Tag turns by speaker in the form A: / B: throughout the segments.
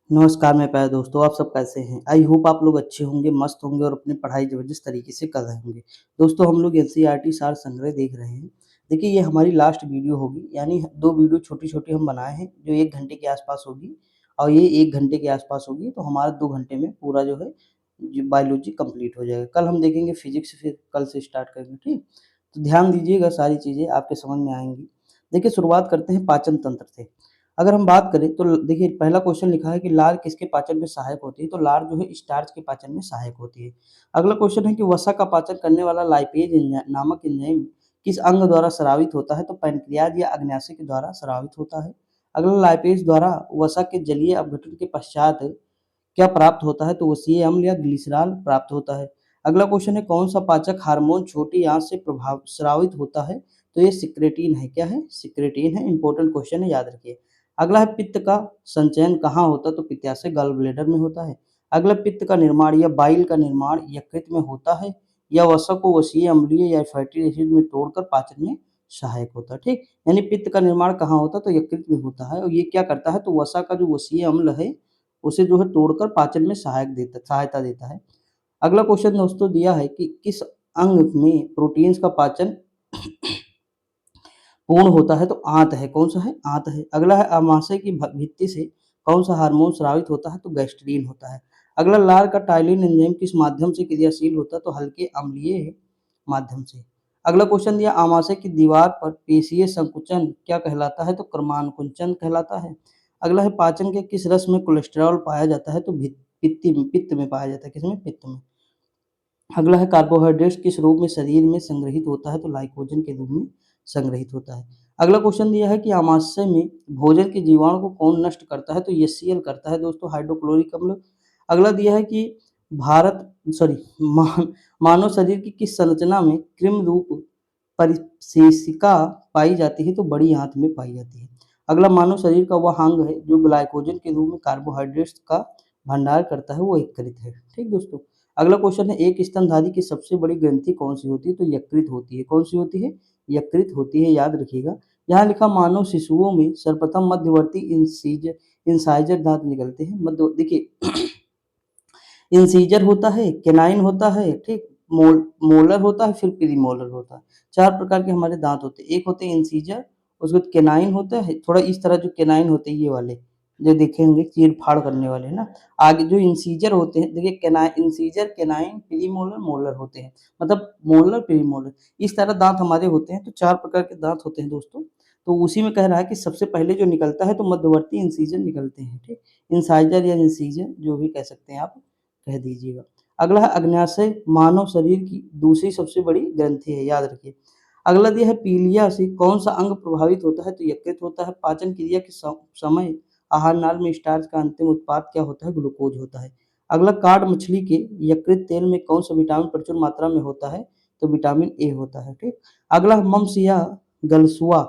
A: नमस्कार मेरे प्यारे दोस्तों, आप सब कैसे हैं? आई होप आप लोग अच्छे होंगे, मस्त होंगे और अपनी पढ़ाई ज़बरदस्त तरीके से कर रहे होंगे। दोस्तों हम लोग एनसीईआरटी सार संग्रह देख रहे हैं। देखिए ये हमारी लास्ट वीडियो होगी, यानी 2 वीडियो छोटी-छोटी हम बनाए हैं, जो 1 घंटे के आस-पास होगी और ये 1 घंटे के आस-पास होगी, तो हमारा 2 घंटे में पूरा जो है बायोलॉजी कंप्लीट हो जाएगा। कल हम देखेंगे फिज़िक्स, फिर कल से स्टार्ट करेंगे, ठीक? तो ध्यान दीजिएगा, सारी चीज़ें आपके समझ में आएँगी। देखिए शुरुआत करते हैं पाचन तंत्र से। अगर हम बात करें तो देखिए पहला क्वेश्चन लिखा है कि लार किसके पाचन में सहायक होती है? तो लार जो है स्टार्च के पाचन में सहायक होती है। अगला क्वेश्चन है कि वसा का पाचन करने वाला लाइपेज नामक एंजाइम किस अंग द्वारा स्रावित होता है? तो पैनक्रियाज या अग्न्याशय के द्वारा स्रावित होता है। अगला लाइपेज द्वारा वसा के जलीय अपघटन के पश्चात क्या प्राप्त होता है? तो वसीय अम्ल या ग्लिसरॉल प्राप्त होता है। अगला क्वेश्चन है कौन सा पाचक हार्मोन छोटी आंत से प्रभाव स्रावित होता है? तो ये सिक्रेटिन है। क्या है? सिक्रेटिन है। इंपॉर्टेंट क्वेश्चन है, याद रखिए। अगला है पित्त का संचयन कहाँ होता है? तो पित्ताशय गॉल ब्लैडर में होता है। अगला पित्त का निर्माण या बाइल का निर्माण यकृत में होता है या वसा को वसीय अम्लीय या फैटी एसिड में तोड़कर पाचन में सहायक होता है, ठीक? यानी पित्त का निर्माण कहाँ होता है? तो यकृत में होता है और ये क्या करता है? तो वसा का जो वसीय अम्ल है उसे जो है तोड़कर पाचन में सहायता देता है। अगला क्वेश्चन दोस्तों दिया है कि किस अंग में प्रोटीन्स का पाचन पूर्ण होता है? तो आंत है। कौन सा है? आंत है। अगला है अमाशय की भित्ति से कौन सा हार्मोन स्रावित होता है? तो गैस्ट्रीन होता है। अगला लार का टाइलिन एंजाइम किस माध्यम से क्रियाशील होता है? तो हल्के अम्लीय माध्यम से। अगला क्वेश्चन दिया आमाशय की दीवार पर पेशीय संकुचन क्या कहलाता है? तो क्रमानुकुंचन कहलाता है। अगला है पाचन के किस रस में कोलेस्ट्रॉल पाया जाता है? तो पित्त में पाया जाता है। किसमें? पित्त में। अगला है कार्बोहाइड्रेट्स किस रूप में शरीर में संग्रहित होता है? तो ग्लाइकोजन के रूप में संग्रहित होता है। अगला क्वेश्चन दिया है कि आमाशय में भोजन के जीवाणु को कौन नष्ट करता है? तो एचसीएल करता है दोस्तों, हाइड्रोक्लोरिक अम्ल। अगला दिया है कि भारत सॉरी मानव शरीर की किस संरचना में कृमि रूप परिशेषिका पाई जाती है? तो बड़ी आंत में पाई जाती है। अगला मानव शरीर का वह अंग है जो ग्लाइकोजन के रूप में कार्बोहाइड्रेट्स का भंडार करता है, वो यकृत है। ठीक दोस्तों। अगला क्वेश्चन है एक स्तनधारी की सबसे बड़ी ग्रंथि कौन सी होती है? तो यकृत होती है। कौन सी होती है? यकृत होती है, याद रखिएगा। यहाँ लिखा मानव शिशुओं में सर्वप्रथम मध्यवर्ती इंसाइजर दांत निकलते हैं। मध्य देखिए इंसीजर होता है, केनाइन होता है, ठीक, मोलर होता है, फिर प्रीमोलर होता है। 4 प्रकार के हमारे दांत होते हैं। एक होते हैं इंसीजर, उसके बाद केनाइन होता है, थोड़ा इस तरह जो केनाइन होते हैं ये वाले, जो देखे होंगे चीर-फाड़ करने वाले है ना। आगे जो इंसीजर होते हैं, देखिए इंसीजर, केनाइन, प्रीमोलर, मोलर होते हैं। मतलब मोलर, प्रीमोलर इस तरह दांत हमारे होते हैं। तो 4 प्रकार के दांत होते हैं दोस्तों। तो उसी में कह रहा है कि सबसे पहले जो निकलता है तो मध्यवर्ती इंसीजर निकलते हैं, ठीक। इंसाइजर या इंसीजर जो भी कह सकते हैं आप, कह दीजिएगा। अगला है अग्न्याशय मानव शरीर की दूसरी सबसे बड़ी ग्रंथि है, याद रखिए। अगला दिया है पीलिया से कौन सा अंग प्रभावित होता है? तो यकृत होता है। पाचन क्रिया के समय आहार नाल में स्टार्च का अंतिम उत्पाद क्या होता है? ग्लूकोज होता है। अगला कार्ड मछली के यकृत तेल में कौन सा विटामिन प्रचुर मात्रा में होता है? तो विटामिन ए होता है, ठीक। अगला मम्स या गलसुआ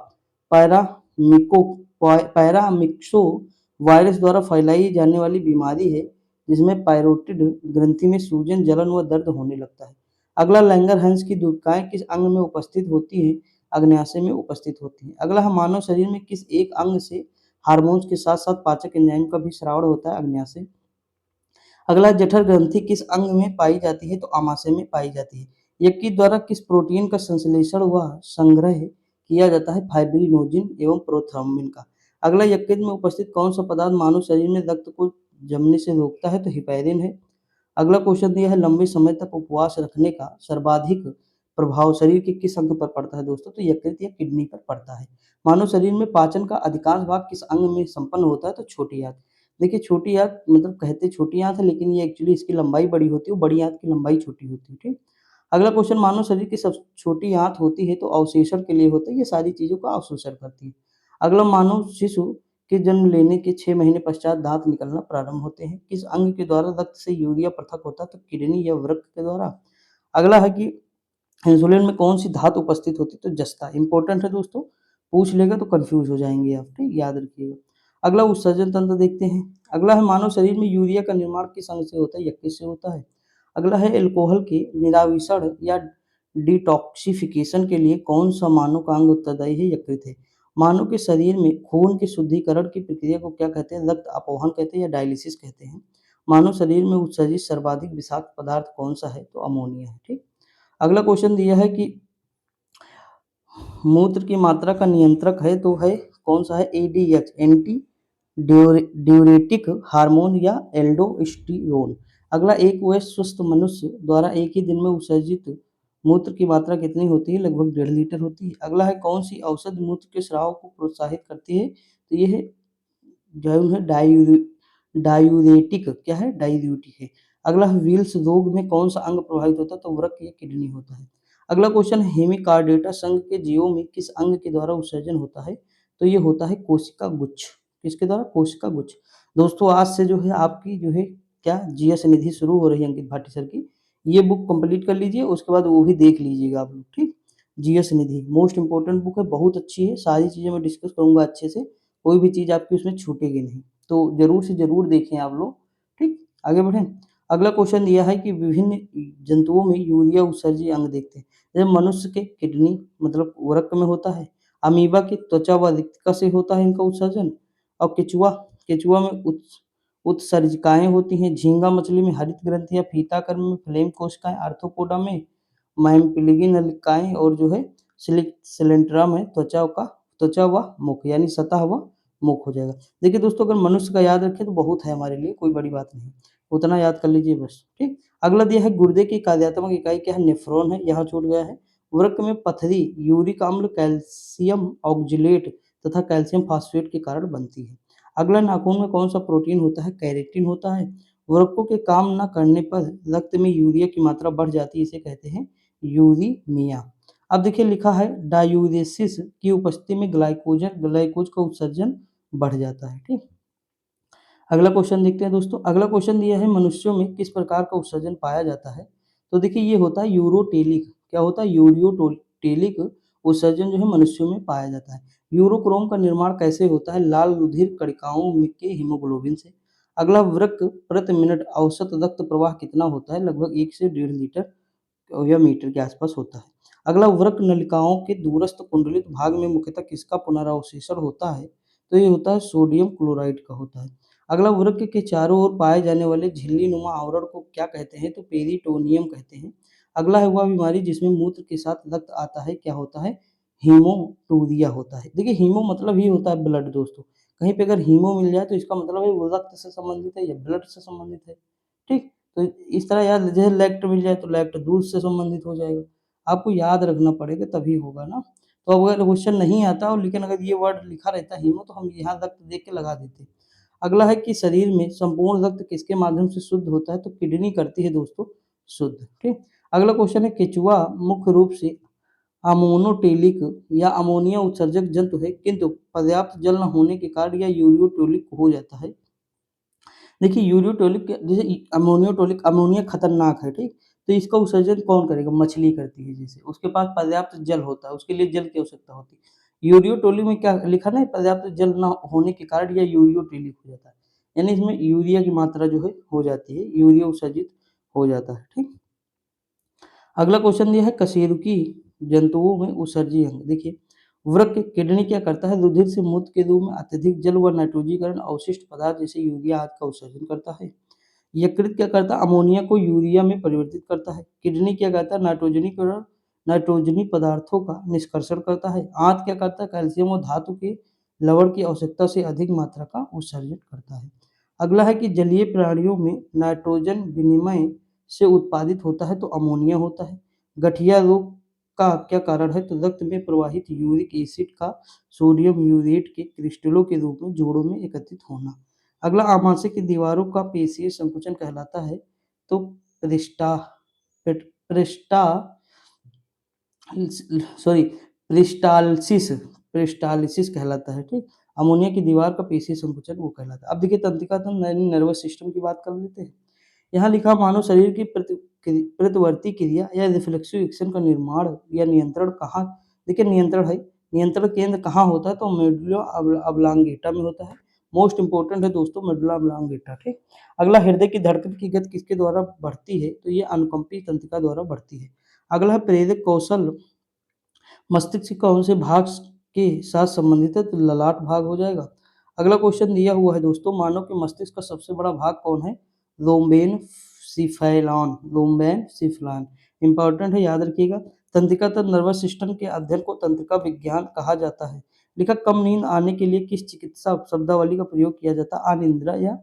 A: पैरामिको पैरामिक्सो वायरस द्वारा फैलाई जाने वाली बीमारी है जिसमें पैरोटिड ग्रंथि में सूजन, जलन व दर्द होने लगता है। अगला लैंगरहैंस की दूबकाएँ किस अंग में उपस्थित होती हैं? अग्न्याशय में उपस्थित होती हैं। अगला है मानव शरीर में किस एक अंग से हार्मोन्स के साथ-साथ पाचक एंजाइम का भी स्राव होता है? अग्न्याशय। अगला जठर ग्रंथि किस अंग में पाई जाती है? तो आमाशय में पाई जाती है। यकृत द्वारा किस प्रोटीन का संश्लेषण व संग्रह किया जाता है? फाइब्रिनोजिन एवं प्रोथ्रम्बिन का। अगला यकृत में उपस्थित कौन सा पदार्थ मानव शरीर में रक्त को जमने से रोकता है? तो हिपैरिन है। अगला क्वेश्चन दिया है लंबे समय तक उपवास रखने का सर्वाधिक प्रभाव शरीर के किस अंग पर पड़ता है दोस्तों? तो यकृत या किडनी पर पड़ता है। मानव शरीर में पाचन का अधिकांश भाग किस अंग में संपन्न होता है? तो छोटी आंत। देखिए छोटी आंत मतलब कहते छोटी आंत है, लेकिन ये एक्चुअली इसकी लंबाई बड़ी होती है, बड़ी आंत की लंबाई छोटी होती है, ठीक। अगला क्वेश्चन मानव शरीर की सब छोटी आंत होती है तो अवशोषण के लिए होता है, ये सारी चीजों का अवशोषण करती है। अगला मानव शिशु के जन्म लेने के 6 महीने पश्चात दांत निकलना प्रारंभ होते हैं। किस अंग के द्वारा रक्त से यूरिया पृथक होता है? तो किडनी या वृक्क के द्वारा। अगला है कि इंसुलिन में कौन सी धातु उपस्थित होती है? तो जस्ता। इंपॉर्टेंट है दोस्तों, पूछ लेगा तो कंफ्यूज हो जाएंगे आप, ठीक, याद रखिएगा। अगला उत्सर्जन तंत्र देखते हैं। अगला है मानव शरीर में यूरिया का निर्माण किस अंग से होता है? यकृत से होता है। अगला है एल्कोहल के निराविषण या डिटॉक्सिफिकेशन के लिए कौन सा मानव का अंग उत्तरदायी है? यकृत है। मानव के शरीर में खून के शुद्धिकरण की प्रक्रिया को क्या कहते हैं? रक्त अपवहन कहते हैं या डायलिसिस कहते हैं। मानव शरीर में उत्सर्जित सर्वाधिक विषाक्त पदार्थ कौन-सा है? तो अमोनिया है, ठीक। अगला क्वेश्चन दिया है कि मूत्र की मात्रा का नियंत्रक है तो है कौन-सा है? एडीएच एंटी ड्यूरेटिक हार्मोन या एल्डोस्टेरोन। अगला एक व स्वस्थ मनुष्य द्वारा एक ही दिन में उत्सर्जित मूत्र की मात्रा कितनी होती है? लगभग 1.5 लीटर होती है। अगला है कौन सी औषधि मूत्र के स्राव को प्रोत्साहित करती है? तो ये है जो है डायूरेटिक, क्या है? डायूरेटिक है। अगला है विल्स रोग में कौन सा अंग प्रभावित होता है? तो वृक्क या किडनी होता है। अगला क्वेश्चन है हेमिकार्डेटा संघ के जीवों में किस अंग के द्वारा उत्सर्जन होता है? तो ये होता है कोशिका गुच्छ। किसके द्वारा? कोशिका गुच्छ। दोस्तों आज से जो है आपकी जो है क्या जीएस निधि शुरू हो रही है अंकित भाटी सर की। ये बुक कंप्लीट कर लीजिए, उसके बाद वो भी देख लीजिएगा आप लोग, ठीक। जीएस निधि मोस्ट इंपोर्टेंट बुक है, बहुत अच्छी है, सारी चीजें मैं डिस्कस करूंगा अच्छे से, कोई भी चीज आपकी उसमें छूटेगी नहीं, तो जरूर से जरूर देखें आप लोग, ठीक। आगे बढ़ें। अगला क्वेश्चन दिया है कि विभिन्न जंतुओं में यूरिया उत्सर्जी अंग देखते हैं। जैसे मनुष्य के किडनी मतलब वृक्क में होता है, अमीबा की त्वचा व रिक्तिका से होता है इनका उत्सर्जन, और केचुआ केचुआ में उत्सर्जिकाएं होती हैं, झींगा मछली में हरित ग्रंथि या फीताकर्म में फ्लेम कोशिकाएं, आर्थ्रोपोडा में मैमपिलीगी नलिकाएं, और जो है सिलेंट्रा में त्वचा व मुख यानी सतह व मुख हो जाएगा। देखिए दोस्तों अगर मनुष्य का याद रखें तो बहुत है हमारे लिए, कोई बड़ी बात नहीं, उतना याद कर लीजिए बस, ठीक। अगला दिया है गुर्दे की कार्यात्मक इकाई क्या है? नेफ्रॉन है, यहाँ छूट गया है। वृक्क में पथरी यूरिक अम्ल, कैल्शियम ऑक्जेलेट तथा कैल्शियम फास्फेट के कारण बनती है। अगला नाखून में कौन सा प्रोटीन होता है? कैरेटिन होता है। वृक्कों के काम न करने पर रक्त में यूरिया की मात्रा बढ़ जाती है, इसे कहते हैं यूरीमिया। अब देखिए लिखा है डायूरेसिस की उपस्थिति में ग्लाइकोज का उत्सर्जन बढ़ जाता है, ठीक। अगला क्वेश्चन देखते हैं दोस्तों। अगला क्वेश्चन दिया है मनुष्यों में किस प्रकार का उत्सर्जन पाया जाता है? तो देखिए ये होता है यूरोटेलिक। क्या होता है? यूरियोटेलिक उत्सर्जन जो है मनुष्यों में पाया जाता है। यूरोक्रोम का निर्माण कैसे होता है? लाल रुधिर कणिकाओं के हीमोग्लोबिन से। अगला वृक्क प्रति मिनट औसत रक्त प्रवाह कितना होता है? लगभग 1 से 1.5 लीटर या मीटर के आसपास होता है। अगला वृक्क नलिकाओं के दूरस्थ कुंडलित भाग में मुख्यतः किसका पुनरावशेषण होता है? तो ये होता है सोडियम क्लोराइड का होता है। अगला वृक्क के चारों ओर पाए जाने वाले झिल्ली नुमा आवरण को क्या कहते हैं? तो पेरिटोनियम कहते हैं। अगला है वह बीमारी जिसमें मूत्र के साथ रक्त आता है, क्या होता है? हीमोटूरिया होता है। देखिए हीमो मतलब ही होता है ब्लड दोस्तों, कहीं पे अगर हीमो मिल जाए तो इसका मतलब है वो रक्त से संबंधित है या ब्लड से संबंधित है, ठीक। तो इस तरह याद, जैसे लैक्ट मिल जाए तो लैक्ट दूध से संबंधित हो जाएगा, आपको याद रखना पड़ेगा तभी होगा ना। तो अब अगर क्वेश्चन नहीं आता और लेकिन अगर ये वर्ड लिखा रहता हीमो तो हम यहाँ रक्त देख के लगा देते। अगला है कि शरीर में संपूर्ण रक्त किसके माध्यम से शुद्ध होता है? तो किडनी करती है दोस्तों शुद्ध, ठीक। अगला क्वेश्चन है केचुआ मुख्य रूप से अमोनोटेलिक या अमोनिया उत्सर्जक जंतु है, किंतु पर्याप्त जल न होने के कारण यह यूरियोटोलिक हो जाता है। देखिए यूरियोटोलिक जैसे अमोनियोटोलिक, अमोनिया खतरनाक है, ठीक। तो इसका उत्सर्जन कौन करेगा? मछली करती है, जैसे उसके पास पर्याप्त जल होता है, उसके लिए जल की आवश्यकता होती है। यूरियोटोलिक में क्या लिखा ना, पर्याप्त जल न होने के कारण यह यूरियोटोलिक हो जाता है, यानी इसमें यूरिया की मात्रा जो है हो जाती है, यूरिया उत्सर्जित हो जाता है, ठीक। अगला क्वेश्चन दिया है कशेरुकी जंतुओं में उत्सर्जी अंग। देखिए वृक्क किडनी क्या करता है? रुधिर से मूत्र के रूप में अत्यधिक जल व नाइट्रोजीकरण अवशिष्ट पदार्थ जैसे यूरिया आदि का उत्सर्जन करता है। यकृत क्या करता है? अमोनिया को यूरिया में परिवर्तित करता है। किडनी क्या करता है? नाइट्रोजनी पदार्थों का निष्कर्षण करता है। आंत क्या करता है? कैल्शियम और धातु के लवण की आवश्यकता से अधिक मात्रा का उत्सर्जन करता है। अगला है कि जलीय प्राणियों में नाइट्रोजन विनिमय से उत्पादित होता है तो अमोनिया होता है। गठिया रोग का क्या कारण है? तो रक्त में प्रवाहित यूरिक एसिड का सोडियम यूरेट के क्रिस्टलों के रूप में जोड़ों में एकत्रित होना। अगला आमाशय की दीवारों का पेशीय संकुचन कहलाता है तो प्रिस्टा प्रिस्टा सॉरी प्रिस्टालसिस प्रिस्टालिसिस कहलाता है, ठीक। अमोनिया की दीवार का पेशीय संकुचन वो कहलाता है। अब देखिए तंत्रिका तंत्र यानी नर्वस सिस्टम की बात कर लेते हैं। यहाँ लिखा मानव शरीर की प्रतिवर्ती क्रिया या रिफ्लेक्सिव एक्शन का निर्माण या नियंत्रण कहाँ? देखिए नियंत्रण है, नियंत्रण केंद्र कहाँ होता है? तो मेडुला ऑब्लांगेटा में होता है। मोस्ट इंपोर्टेंट है दोस्तों मेडुला ऑब्लांगेटा, ठीक। अगला हृदय की धड़कन की गति किसके द्वारा बढ़ती है? तो ये अनुकंपी तंत्रिका द्वारा बढ़ती है। अगला है प्रेरक कौशल मस्तिष्क के कौन से भाग के साथ संबंधित है तो ललाट भाग हो जाएगा। अगला क्वेश्चन दिया हुआ है दोस्तों, मानव के मस्तिष्क का सबसे बड़ा भाग कौन है? लोम्बेनसिफेलॉन, लोम्बेनसिफेलॉन इंपॉर्टेंट है, याद रखिएगा। तंत्रिका तंत्र नर्वस सिस्टम के अध्ययन को तंत्रिका विज्ञान कहा जाता है। लिखा, कम नींद आने के लिए किस चिकित्सा शब्दावली का प्रयोग किया जाता है? अनिद्रा या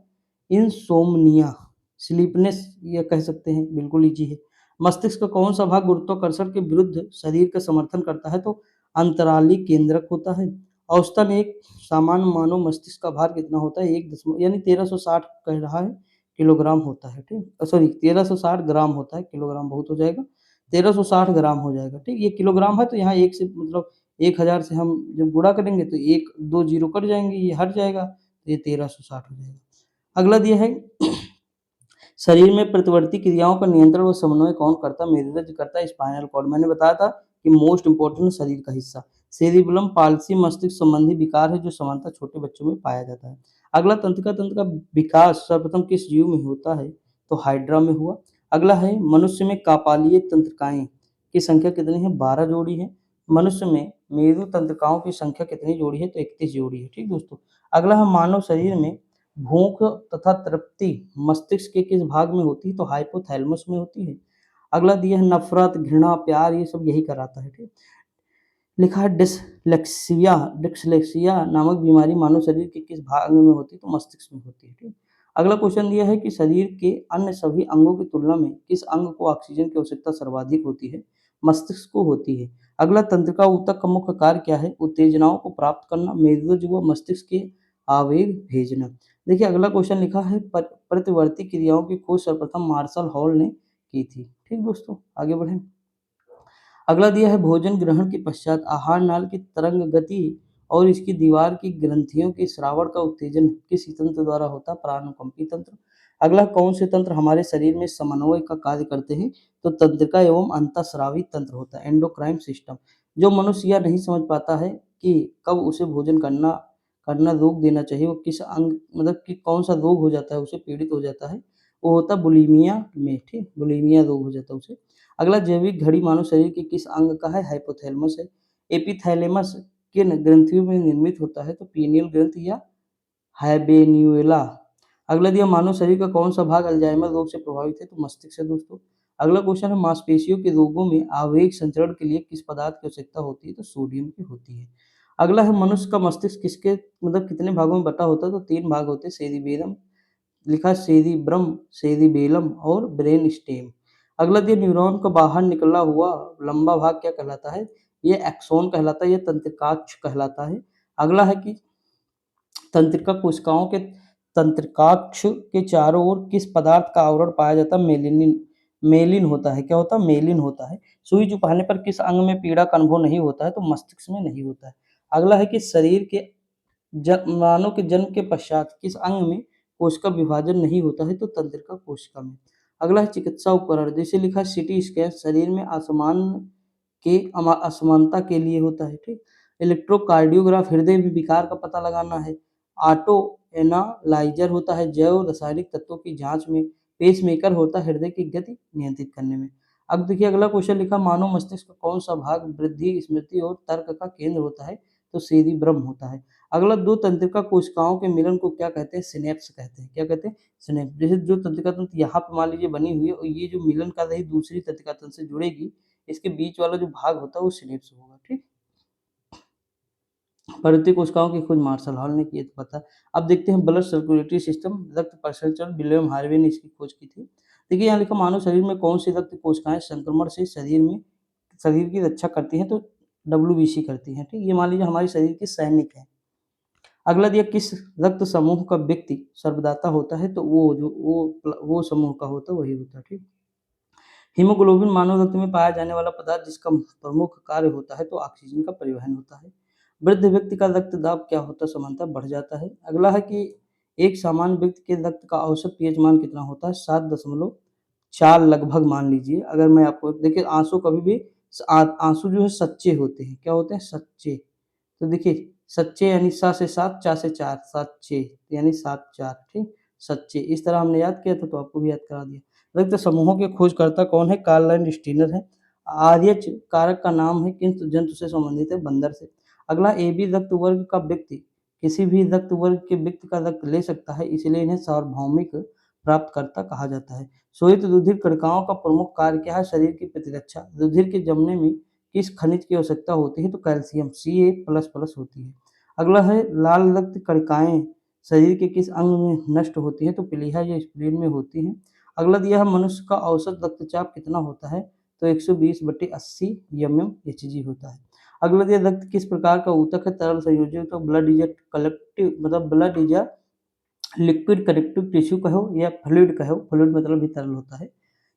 A: इंसोम्निया, स्लीपनेस ये कह सकते हैं, बिल्कुल इजी है। मस्तिष्क का कौन सा भाग गुरुत्वाकर्षण के विरुद्ध शरीर का समर्थन करता है? तो अंतराली केंद्रक होता है। औसतन एक सामान्य मानव मस्तिष्क का भार कितना होता है? 1 यानी 1360 कह रहा है किलोग्राम होता है, ठीक, सॉरी 1360 ग्राम होता है, किलोग्राम बहुत हो जाएगा, 1360 ग्राम हो जाएगा, ठीक। ये किलोग्राम है तो यहाँ एक से मतलब 1000 से हम जब गुणा करेंगे तो एक दो जीरो कट जाएंगे, ये हट जाएगा, तो ये 1360 हो जाएगा। अगला दिया है शरीर में प्रतिवर्ती क्रियाओं का नियंत्रण व समन्वय कौन करता है? मेरुरज्ज करता है, स्पाइनल कॉर्ड। मैंने बताया था कि मोस्ट इंपोर्टेंट शरीर का हिस्सा। सेरिबेलम पाल्सी मस्तिष्क संबंधी विकार है जो सामान्यतः छोटे बच्चों में पाया जाता है। अगला, तंत्रिका का विकास सर्वप्रथम किस जीव में होता है? तो हाइड्रा में हुआ। अगला है, मनुष्य में कपालीय तंत्रिकाएं की संख्या कितनी है? 12 जोड़ी है। मनुष्य में मेरु तंत्रिकाओं की संख्या कितनी जोड़ी है? तो 31 जोड़ी है, ठीक दोस्तों। अगला है, मानव शरीर में भूख तथा तृप्ति मस्तिष्क के किस भाग में होती है? तो हाइपोथैलेमस में होती है। अगला दिया है, नफरत, घृणा, प्यार, ये सब यही कराता है, ठीक। लिखा है, डिसलेक्सिया डिसलेक्सिया नामक बीमारी मानव शरीर के किस भाग में होती है? तो मस्तिष्क में होती है, ठीक। अगला क्वेश्चन दिया है कि शरीर के अन्य सभी अंगों की तुलना में किस अंग को ऑक्सीजन की आवश्यकता सर्वाधिक होती है? मस्तिष्क को होती है। अगला, तंत्रिका ऊतक का मुख्य कार्य क्या है? उत्तेजनाओं को प्राप्त करना, मेरुरज्ज व मस्तिष्क के आवेग भेजना। देखिए अगला क्वेश्चन लिखा है, प्रतिवर्ती क्रियाओं की खोज सर्वप्रथम मार्शल हॉल ने की थी, ठीक दोस्तों। आगे बढ़े। अगला दिया है, भोजन ग्रहण के पश्चात आहार नाल की तरंग गति और इसकी दीवार की ग्रंथियों के श्रावण का उत्तेजन किस तंत्र द्वारा होता है? प्राणकंपी तंत्र। अगला, कौन से तंत्र हमारे शरीर में समन्वय का कार्य करते हैं? तो तंत्रिका एवं अंतःस्रावी तंत्र होता है, एंडोक्राइन सिस्टम। जो मनुष्य यह नहीं समझ पाता है कि कब उसे भोजन करना करना रोक देना चाहिए, वो किस अंग मतलब कि कौन सा रोग हो जाता है, उसे पीड़ित हो जाता है, वो होता है बुलीमिया में, ठीक, बुलीमिया रोग हो जाता है उसे। अगला, जैविक घड़ी मानव शरीर के किस अंग का है? हाइपोथैलेमस है। एपिथैलेमस किन ग्रंथियों में निर्मित होता है? तो पीनियल ग्रंथि या हैबेन्यूला। अगला दिया, मानव शरीर का कौन सा भाग अल्जाइमर रोग से प्रभावित है? तो मस्तिष्क है दोस्तों। अगला क्वेश्चन है, मांसपेशियों के रोगों में आवेग संचरण के लिए किस पदार्थ की आवश्यकता होती है? तो सोडियम की होती है। अगला है, मनुष्य का मस्तिष्क किसके मतलब कितने भागों में बटा होता है? तो 3 भाग होते हैं, सेरिबेरम, लिखा सेरिब्रम, सेरिबेलम और ब्रेन स्टेम। अगला दिया, न्यूरॉन का बाहर निकला हुआ लंबा भाग क्या कहलाता है? ये एक्सोन कहलाता है, ये तंत्रिकाक्ष कहलाता है। अगला है कि तंत्रिका कोशिकाओं के तंत्रिकाक्ष के चारों ओर किस पदार्थ का आवरण पाया जाता है? मेलेनिन, मेलिन होता है। क्या होता है? मेलिन होता है। सुई चुभाने पर किस अंग में पीड़ा का अनुभव नहीं होता है? तो मस्तिष्क में नहीं होता है। अगला है कि शरीर के मानव के जन्म के पश्चात किस अंग में कोशिका विभाजन नहीं होता है? तो तंत्रिका कोशिका में। अगला है चिकित्सा उपकरण, जैसे लिखा है सीटी स्कैन शरीर में असमानता के लिए होता है, ठीक। इलेक्ट्रोकार्डियोग्राफ हृदय विकार का पता लगाना है। ऑटो एनालाइजर होता है जैव रासायनिक तत्वों की जांच में। पेसमेकर होता है हृदय की गति नियंत्रित करने में। अब देखिए अगला क्वेश्चन लिखा, मानव मस्तिष्क का कौन सा भाग वृद्धि, स्मृति और तर्क का केंद्र होता है? तो सेरिब्रम होता है। अगला, दो तंत्रिका कोशिकाओं के मिलन को क्या कहते हैं? सिनेप्स कहते हैं। क्या कहते हैं? सिनेप्स। जैसे जो तंत्रिका तंत्र यहाँ पे मान लीजिए बनी हुई है और ये जो मिलन कर रही दूसरी तंत्रिका तंत्र से जुड़ेगी, इसके बीच वाला जो भाग होता है वो सिनेप्स होगा, ठीक। परवर्ती कोशिकाओं की खोज मार्शल हॉल ने की है, तो पता। अब देखते हैं ब्लड सर्कुलेटरी सिस्टम, रक्त परिसंचरण, विलियम हार्वे ने इसकी खोज की थी। देखिए यहाँ लिखा, मानव शरीर में कौन सी रक्त कोशिकाएं संक्रमण से शरीर की रक्षा करती हैं? तो डब्ल्यूबीसी करती हैं, ठीक। ये मान लीजिए हमारे शरीर के सैनिक हैं। अगला दिया, किस रक्त समूह का व्यक्ति सर्वदाता होता है? तो वो समूह का होता है, वही होता है, ठीक। हीमोग्लोबिन मानव रक्त में पाया जाने वाला पदार्थ जिसका प्रमुख कार्य होता है तो ऑक्सीजन का परिवहन होता है। वृद्ध व्यक्ति का रक्तदाब क्या होता है? सामान्यतः बढ़ जाता है। अगला है कि एक सामान्य व्यक्ति के रक्त का औसत पीएच मान कितना होता है? 7.4 लगभग मान लीजिए। अगर मैं आपको देखिए, आंसू कभी भी आंसू जो है सच्चे होते हैं। क्या होते हैं? सच्चे। तो देखिए, सच्चे यानी सा से सात, चा से चार, सच्चे यानी 7 4, ठीक। सच्चे, इस तरह हमने याद किया था तो आपको भी याद करा दिया। रक्त समूहों के खोजकर्ता कौन है? कार्ल लैंड स्टीनर है। आरएच कारक का नाम है किस जंतु से संबंधित है? बंदर से। अगला ए बी रक्त वर्ग का व्यक्ति किसी भी रक्त वर्ग के व्यक्ति का रक्त ले सकता है, इसलिए इन्हें सार्वभौमिक प्राप्तकर्ता कहा जाता है। श्वेत रुधिर कणिकाओं का प्रमुख कार्य क्या है? शरीर की प्रतिरक्षा। रुधिर के जमने में किस खनिज की आवश्यकता होती है? तो कैल्शियम Ca++ होती है। अगला है लाल रक्त कणिकाएं शरीर के किस अंग में नष्ट होती है? तो प्लीहा या स्प्लीन में होती है। अगला दिया है मनुष्य का औसत रक्तचाप कितना होता है? तो 120/80 mmHg होता है। अगला दिया रक्त किस प्रकार का ऊतक है? तरल संयोजक। तो ब्लड इज कलेक्टिव मतलब blood is liquid connective tissue कहो या फ्लूइड कहो, फ्लूइड मतलब भी तरल होता है।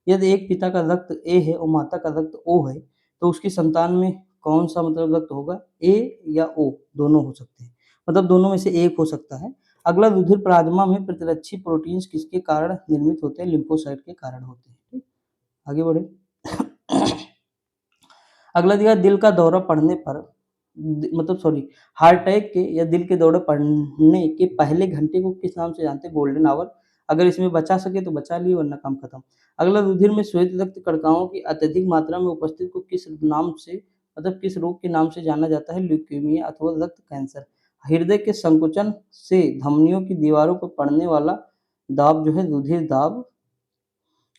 A: यदि एक पिता का रक्त ए है और माता का रक्त ओ है, तो उसकी संतान में कौन सा मतलब रक्त होगा? ए या ओ दोनों हो सकते हैं, मतलब दोनों में से एक हो सकता है। अगला रुधिर प्लाज्मा में प्रतिरक्षी प्रोटीन्स किसके कारण निर्मित होते हैं? लिम्फोसाइट के कारण होते हैं। ठीक, आगे बढ़े। अगला दिया दिल का दौरा पड़ने पर मतलब सॉरी हार्ट अटैक के या दिल के दौरे पड़ने के पहले घंटे को किस नाम से जानते हैं? Golden hour. अगर इसमें बचा सके तो बचा लिए, वरना काम खत्म। अगला रुधिर में श्वेत रक्त कणिकाओं की अत्यधिक मात्रा में उपस्थित को किस नाम से मतलब किस रोग के नाम से जाना जाता है? ल्यूकेमिया अथवा रक्त कैंसर। हृदय के संकुचन से धमनियों की दीवारों पर पड़ने वाला दाब जो है रुधिर दाब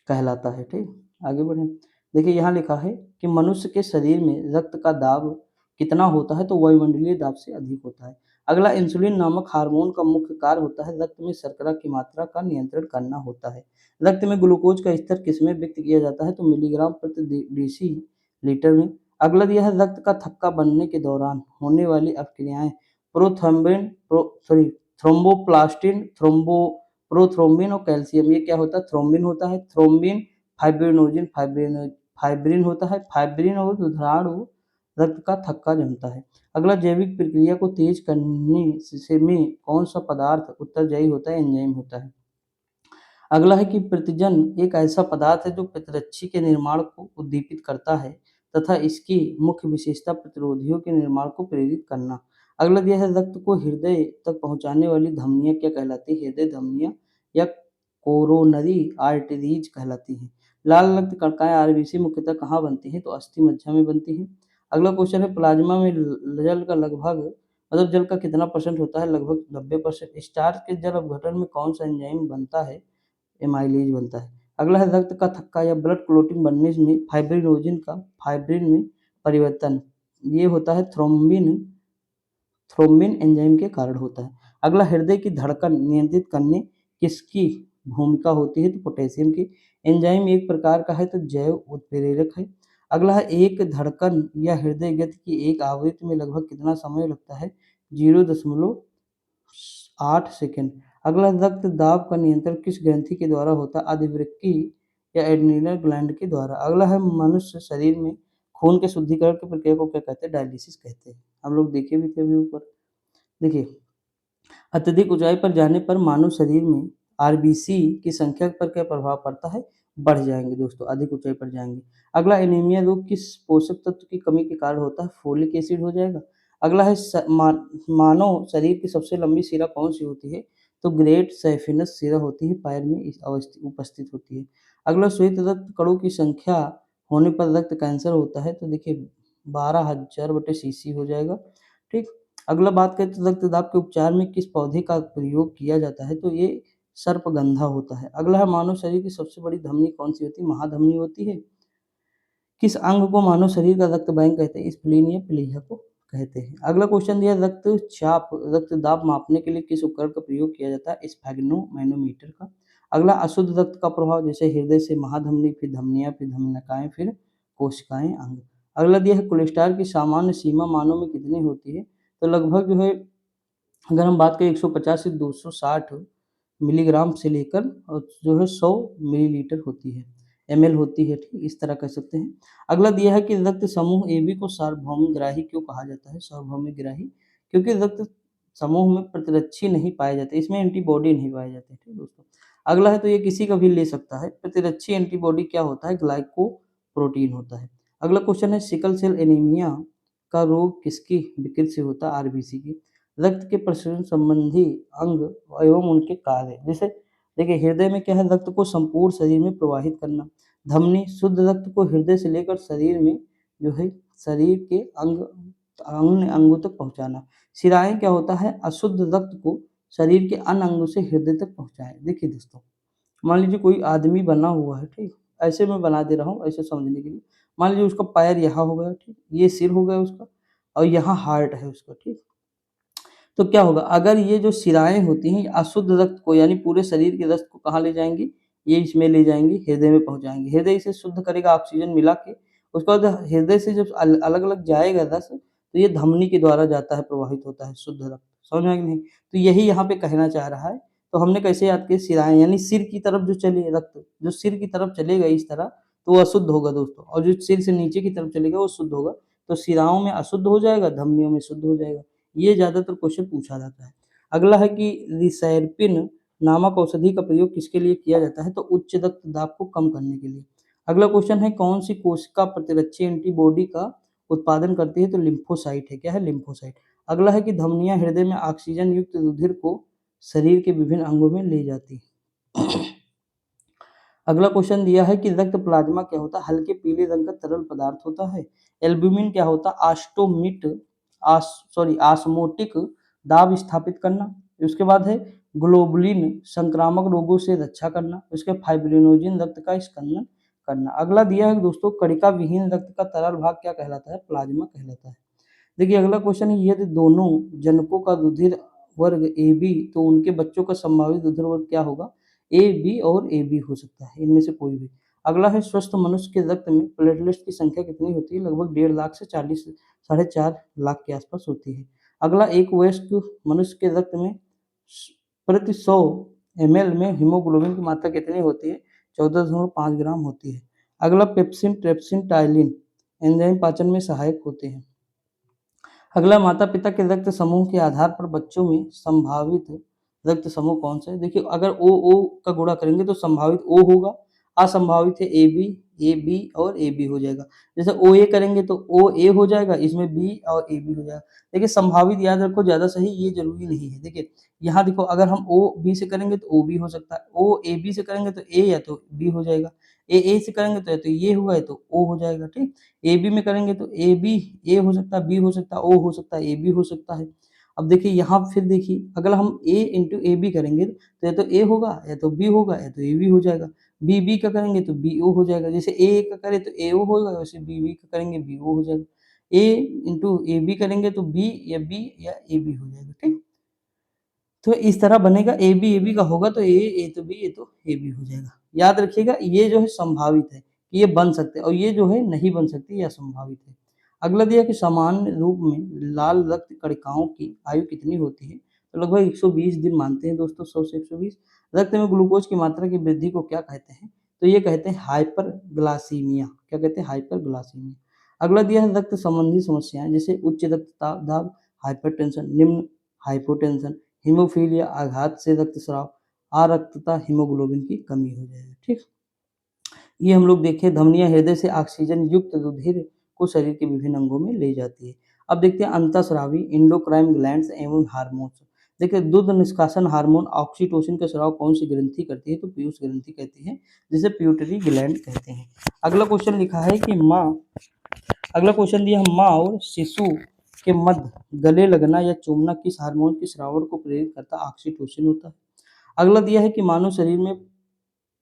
A: कहलाता है। ठीक, आगे बढ़ें। देखिए यहाँ लिखा है कि मनुष्य के शरीर में रक्त का दाब कितना होता है? तो वायुमंडलीय दाब से अधिक होता है। अगला इंसुलिन नामक हार्मोन का मुख्य कार्य होता है रक्त में शर्करा की मात्रा का नियंत्रण करना होता है। रक्त में ग्लूकोज का स्तर किसमें व्यक्त किया जाता है? तो मिलीग्राम प्रति डेसी लीटर में। अगला दिया है रक्त का थक्का बनने के दौरान होने वाली अपक्रियाएं प्रोथ्रोम्बिन सॉरी थ्रोम्बोप्लास्टिन प्रोथ्रोम्बिन और कैल्शियम। ये क्या होता है? थ्रोम्बिन होता है। थ्रोम्बिन फाइब्रिनोजन फाइब्रिन होता है। फाइब्रिन और दुधारू रक्त का थक्का जमता है। अगला जैविक प्रक्रिया को तेज करने से में कौन सा पदार्थ उत्तरदायी होता है? एंजाइम होता है। अगला है कि प्रतिजन एक ऐसा पदार्थ है जो प्रतिरक्षी के निर्माण को उद्दीपित करता है तथा इसकी मुख्य विशेषता प्रतिरोधियों के निर्माण को प्रेरित करना। अगला दिया है रक्त को हृदय तक पहुंचाने वाली धमनियां क्या कहलाती है? हृदय धमनियां या कोरोनरी आर्टरीज कहलाती हैं। लाल रक्त कणिकाएं आरबीसी मुख्यतः कहाँ बनती हैं? तो अस्थि मज्जा में बनती हैं। अगला क्वेश्चन है प्लाज्मा में जल का लगभग मतलब जल का कितना परसेंट होता है? लगभग 90%। स्टार्च के जल अपघटन में कौन सा एंजाइम बनता है? एमाइलेज बनता है। अगला है रक्त का थक्का या ब्लड क्लॉटिंग बनने में फाइब्रिनोजन का फाइब्रिन में परिवर्तन, ये होता है थ्रोम्बिन एंजाइम के कारण होता है। अगला हृदय की धड़कन नियंत्रित करने किसकी भूमिका होती है? तो पोटेशियम की। एंजाइम एक प्रकार का है तो जैव उत्प्रेरक है। अगला है एक धड़कन या हृदय गति की एक आवृत्ति में लगभग कितना समय लगता है? 0.8 सेकंड। अगला रक्त दाब का नियंत्रण किस ग्रंथि के द्वारा होता है? अधिवृक्की या एड्रिनल ग्लैंड के द्वारा। अगला है मनुष्य शरीर में खून के शुद्धिकरण की प्रक्रिया को क्या कहते हैं? डायलिसिस कहते हैं। हम लोग देखे भी थे अभी ऊपर। देखिए अत्यधिक ऊंचाई पर जाने पर मानव शरीर में आरबीसी की संख्या पर क्या प्रभाव पड़ता है? बढ़ जाएंगे दोस्तों, अधिक ऊंचाई पर जाएंगे। अगला एनीमिया रोग किस पोषक तत्व की कमी के कारण होता है? फोलिक एसिड हो जाएगा। अगला है मानव शरीर की सबसे लंबी सिरा कौन सी होती है? तो ग्रेट सैफिनस सिरा होती है, पैर में उपस्थित होती है। अगला श्वेत रक्त कणों की संख्या होने पर रक्त कैंसर होता है, तो देखिए 12,000/cc हो जाएगा। ठीक, अगला बात करें तो रक्तदाब के उपचार में किस पौधे का प्रयोग किया जाता है? तो ये सर्पगंधा होता है। अगला है मानव शरीर की सबसे बड़ी धमनी कौन सी होती है? महाधमनी होती है। किस अंग को मानव शरीर का रक्त बैंक कहते हैं? स्प्लीन या प्लीहा को कहते हैं। अगला क्वेश्चन दिया रक्तचाप रक्तदाब मापने के लिए किस उपकरण का प्रयोग किया जाता है? स्फेग्नोमैनोमीटर का। अगला अशुद्ध रक्त का प्रभाव जैसे हृदय से महाधमनी, फिर धमनियां, फिर धमनिकाएं, फिर कोशिकाएं अंग। अगला दिया है कोलेस्ट्रॉल की सामान्य सीमा मानव में कितनी होती है? तो लगभग जो है अगर हम बात करें 150 से 260 मिलीग्राम से लेकर और जो है 100 मिलीलीटर होती है, एमएल होती है। ठीक, इस तरह कह सकते हैं। अगला दिया है कि रक्त समूह एबी को सार्वभौमिक ग्राही क्यों कहा जाता है? सार्वभौमिक ग्राही क्योंकि रक्त समूह में प्रतिरक्षी नहीं पाए जाते, इसमें एंटीबॉडी नहीं पाए जाते। ठीक दोस्तों। अगला है तो ये किसी का भी ले सकता है। प्रतिरक्षी एंटीबॉडी क्या होता है? ग्लाइकोप्रोटीन होता है। अगला क्वेश्चन है सिकल सेल एनीमिया का रोग किसकी विकृति से होता है? आरबीसी की। रक्त के प्रसरण संबंधी अंग एवं उनके कार्य जैसे देखिए हृदय में क्या है? रक्त को संपूर्ण शरीर में प्रवाहित करना। धमनी शुद्ध रक्त को हृदय से लेकर शरीर में जो है शरीर के अंग अन्य अंगों तक पहुँचाना। शिराएँ क्या होता है? अशुद्ध रक्त को शरीर के अन्य अंगों से हृदय तक पहुँचाएँ। देखिए दोस्तों, मान लीजिए कोई आदमी बना हुआ है, ठीक? ऐसे मैं बना दे रहा हूँ ऐसे समझने के लिए। मान लीजिए उसका पैर यहाँ हो गया, ठीक? ये सिर हो गया उसका और यहाँ हार्ट है उसका, ठीक? तो क्या होगा? अगर ये जो शिराएँ होती हैं, अशुद्ध रक्त को यानी पूरे शरीर के रक्त को कहाँ ले जाएँगी? ये इसमें ले जाएँगी, हृदय में पहुँचाएँगी। हृदय इसे शुद्ध करेगा ऑक्सीजन मिला के, उसके बाद हृदय से जब अलग-अलग जाएगा रस, तो ये धमनी के द्वारा जाता है, प्रवाहित होता है शुद्ध रक्त। समझ में आया कि नहीं? तो यही यहाँ पे कहना चाह रहा है। तो हमने कैसे याद किया? शिराएँ यानी सिर की तरफ जो चले रक्त, जो सिर की तरफ चलेगा इस तरह, तो वो अशुद्ध होगा दोस्तों, और जो सिर से नीचे की तरफ चलेगा वो शुद्ध होगा। तो शिराओं में अशुद्ध हो जाएगा, धमनियों में शुद्ध हो जाएगा। ये ज़्यादातर क्वेश्चन पूछा जाता है। अगला है कि रिसैरपिन नामक औषधि का प्रयोग किसके लिए किया जाता है? तो उच्च रक्तदाब को कम करने के लिए। अगला क्वेश्चन है कौन सी कोशिका प्रतिरक्षी एंटीबॉडी का उत्पादन करती है? तो लिम्फोसाइट है। क्या है? लिम्फोसाइट। अगला है कि धमनियाँ हृदय में ऑक्सीजन युक्त रुधिर को शरीर के विभिन्न अंगों में ले जाती हैं। अगला क्वेश्चन दिया है कि रक्त प्लाज्मा क्या होता है? हल्के पीले रंग का तरल पदार्थ होता है। एल्ब्यूमिन क्या होता है? ऑस्मोटिक दाब स्थापित करना। उसके बाद है ग्लोबुलिन संक्रामक रोगों से रक्षा करना। उसके फाइब्रिनोजेन रक्त का स्कंदन करना। अगला दिया है दोस्तों कणिका विहीन रक्त का तरल भाग क्या कहलाता है? प्लाज्मा कहलाता है। देखिए अगला क्वेश्चन है यदि दोनों जनकों का रुधिर वर्ग AB तो उनके बच्चों का संभावित रुधिर वर्ग क्या होगा? AB और AB हो सकता है, इनमें से कोई भी। अगला है स्वस्थ मनुष्य के रक्त में प्लेटलेट्स की संख्या कितनी होती है? लगभग 1.5 लाख से 40 साढ़े 4 लाख के आसपास होती है। अगला एक वयस्क मनुष्य के रक्त में प्रति 100 ml में हीमोग्लोबिन की मात्रा कितनी होती है? 14.5 ग्राम होती है। अगला पेप्सिन, ट्रिप्सिन, टाइलिन एंजाइम पाचन में सहायक होते हैं। अगला माता-पिता के रक्त समूह के आधार पर बच्चों में संभावित रक्त समूह कौन सा है? देखिए अगर O-O का गुणा करेंगे तो संभावित O होगा, असंभावित है AB, AB और AB हो जाएगा। जैसे OA करेंगे तो OA हो जाएगा, इसमें B और AB हो जाएगा। देखिए संभावित याद रखो ज़्यादा सही ये ज़रूरी नहीं है। देखिए यहाँ देखो अगर हम OB से करेंगे तो OB हो सकता है, OAB से करेंगे तो A या तो B हो जाएगा, AA से करेंगे तो या तो ये होगा या तो O हो जाएगा, ठीक? AB में करेंगे तो AB A हो सकता है, B हो सकता है, O हो सकता है, AB हो सकता है। अब देखिए यहाँ फिर देखिए अगर हम A इंटू AB करेंगे तो या तो A होगा या तो B होगा या तो AB हो जाएगा। B का करेंगे तो BO हो जाएगा। जैसे A का करें तो AO होगा वैसे BB का करेंगे BO हो जाएगा। A इंटू AB करेंगे तो B या AB हो जाएगा, ठीक? तो इस तरह बनेगा AB का होगा तो A तो B, A तो AB हो जाएगा। याद रखिएगा ये जो है संभावित है, कि ये बन सकते हैं और ये जो है नहीं बन सकती, ये असंभावित है। अगला दिया कि सामान्य रूप में लाल रक्त कणिकाओं की आयु कितनी होती है? तो लगभग 120 दिन मानते हैं दोस्तों, 100 से 120। रक्त में ग्लूकोज की मात्रा की वृद्धि को क्या कहते हैं? तो ये कहते हैं हाइपरग्लाइसीमिया। क्या कहते हैं? हाइपरग्लाइसीमिया। अगला दिया है रक्त संबंधी समस्याएं जैसे उच्च रक्तचाप दाब, हाइपरटेंशन, निम्न हाइपोटेंशन, हीमोफीलिया आघात से रक्तस्राव, अरक्तता, हीमोग्लोबिन की कमी हो जाएगा, ठीक? ये हम लोग देखें धमनियाँ हृदय से ऑक्सीजन युक्त रुधिर को शरीर के विभिन्न अंगों में ले जाती है। अब देखते हैं अंतःस्रावी एंडोक्राइन ग्लैंड्स एवं हार्मोन्स। देखिए दूध निष्कासन हार्मोन ऑक्सीटोसिन का स्राव कौन सी ग्रंथि करती है? तो पीयूष ग्रंथि कहती है, जिसे पिट्यूटरी ग्लैंड कहते हैं। अगला क्वेश्चन लिखा है कि अगला क्वेश्चन दिया है माँ और शिशु के मध्य गले लगना या चूमना किस हार्मोन के स्रावण को प्रेरित करता है? ऑक्सीटोसिन होता है। अगला दिया है कि मानव शरीर में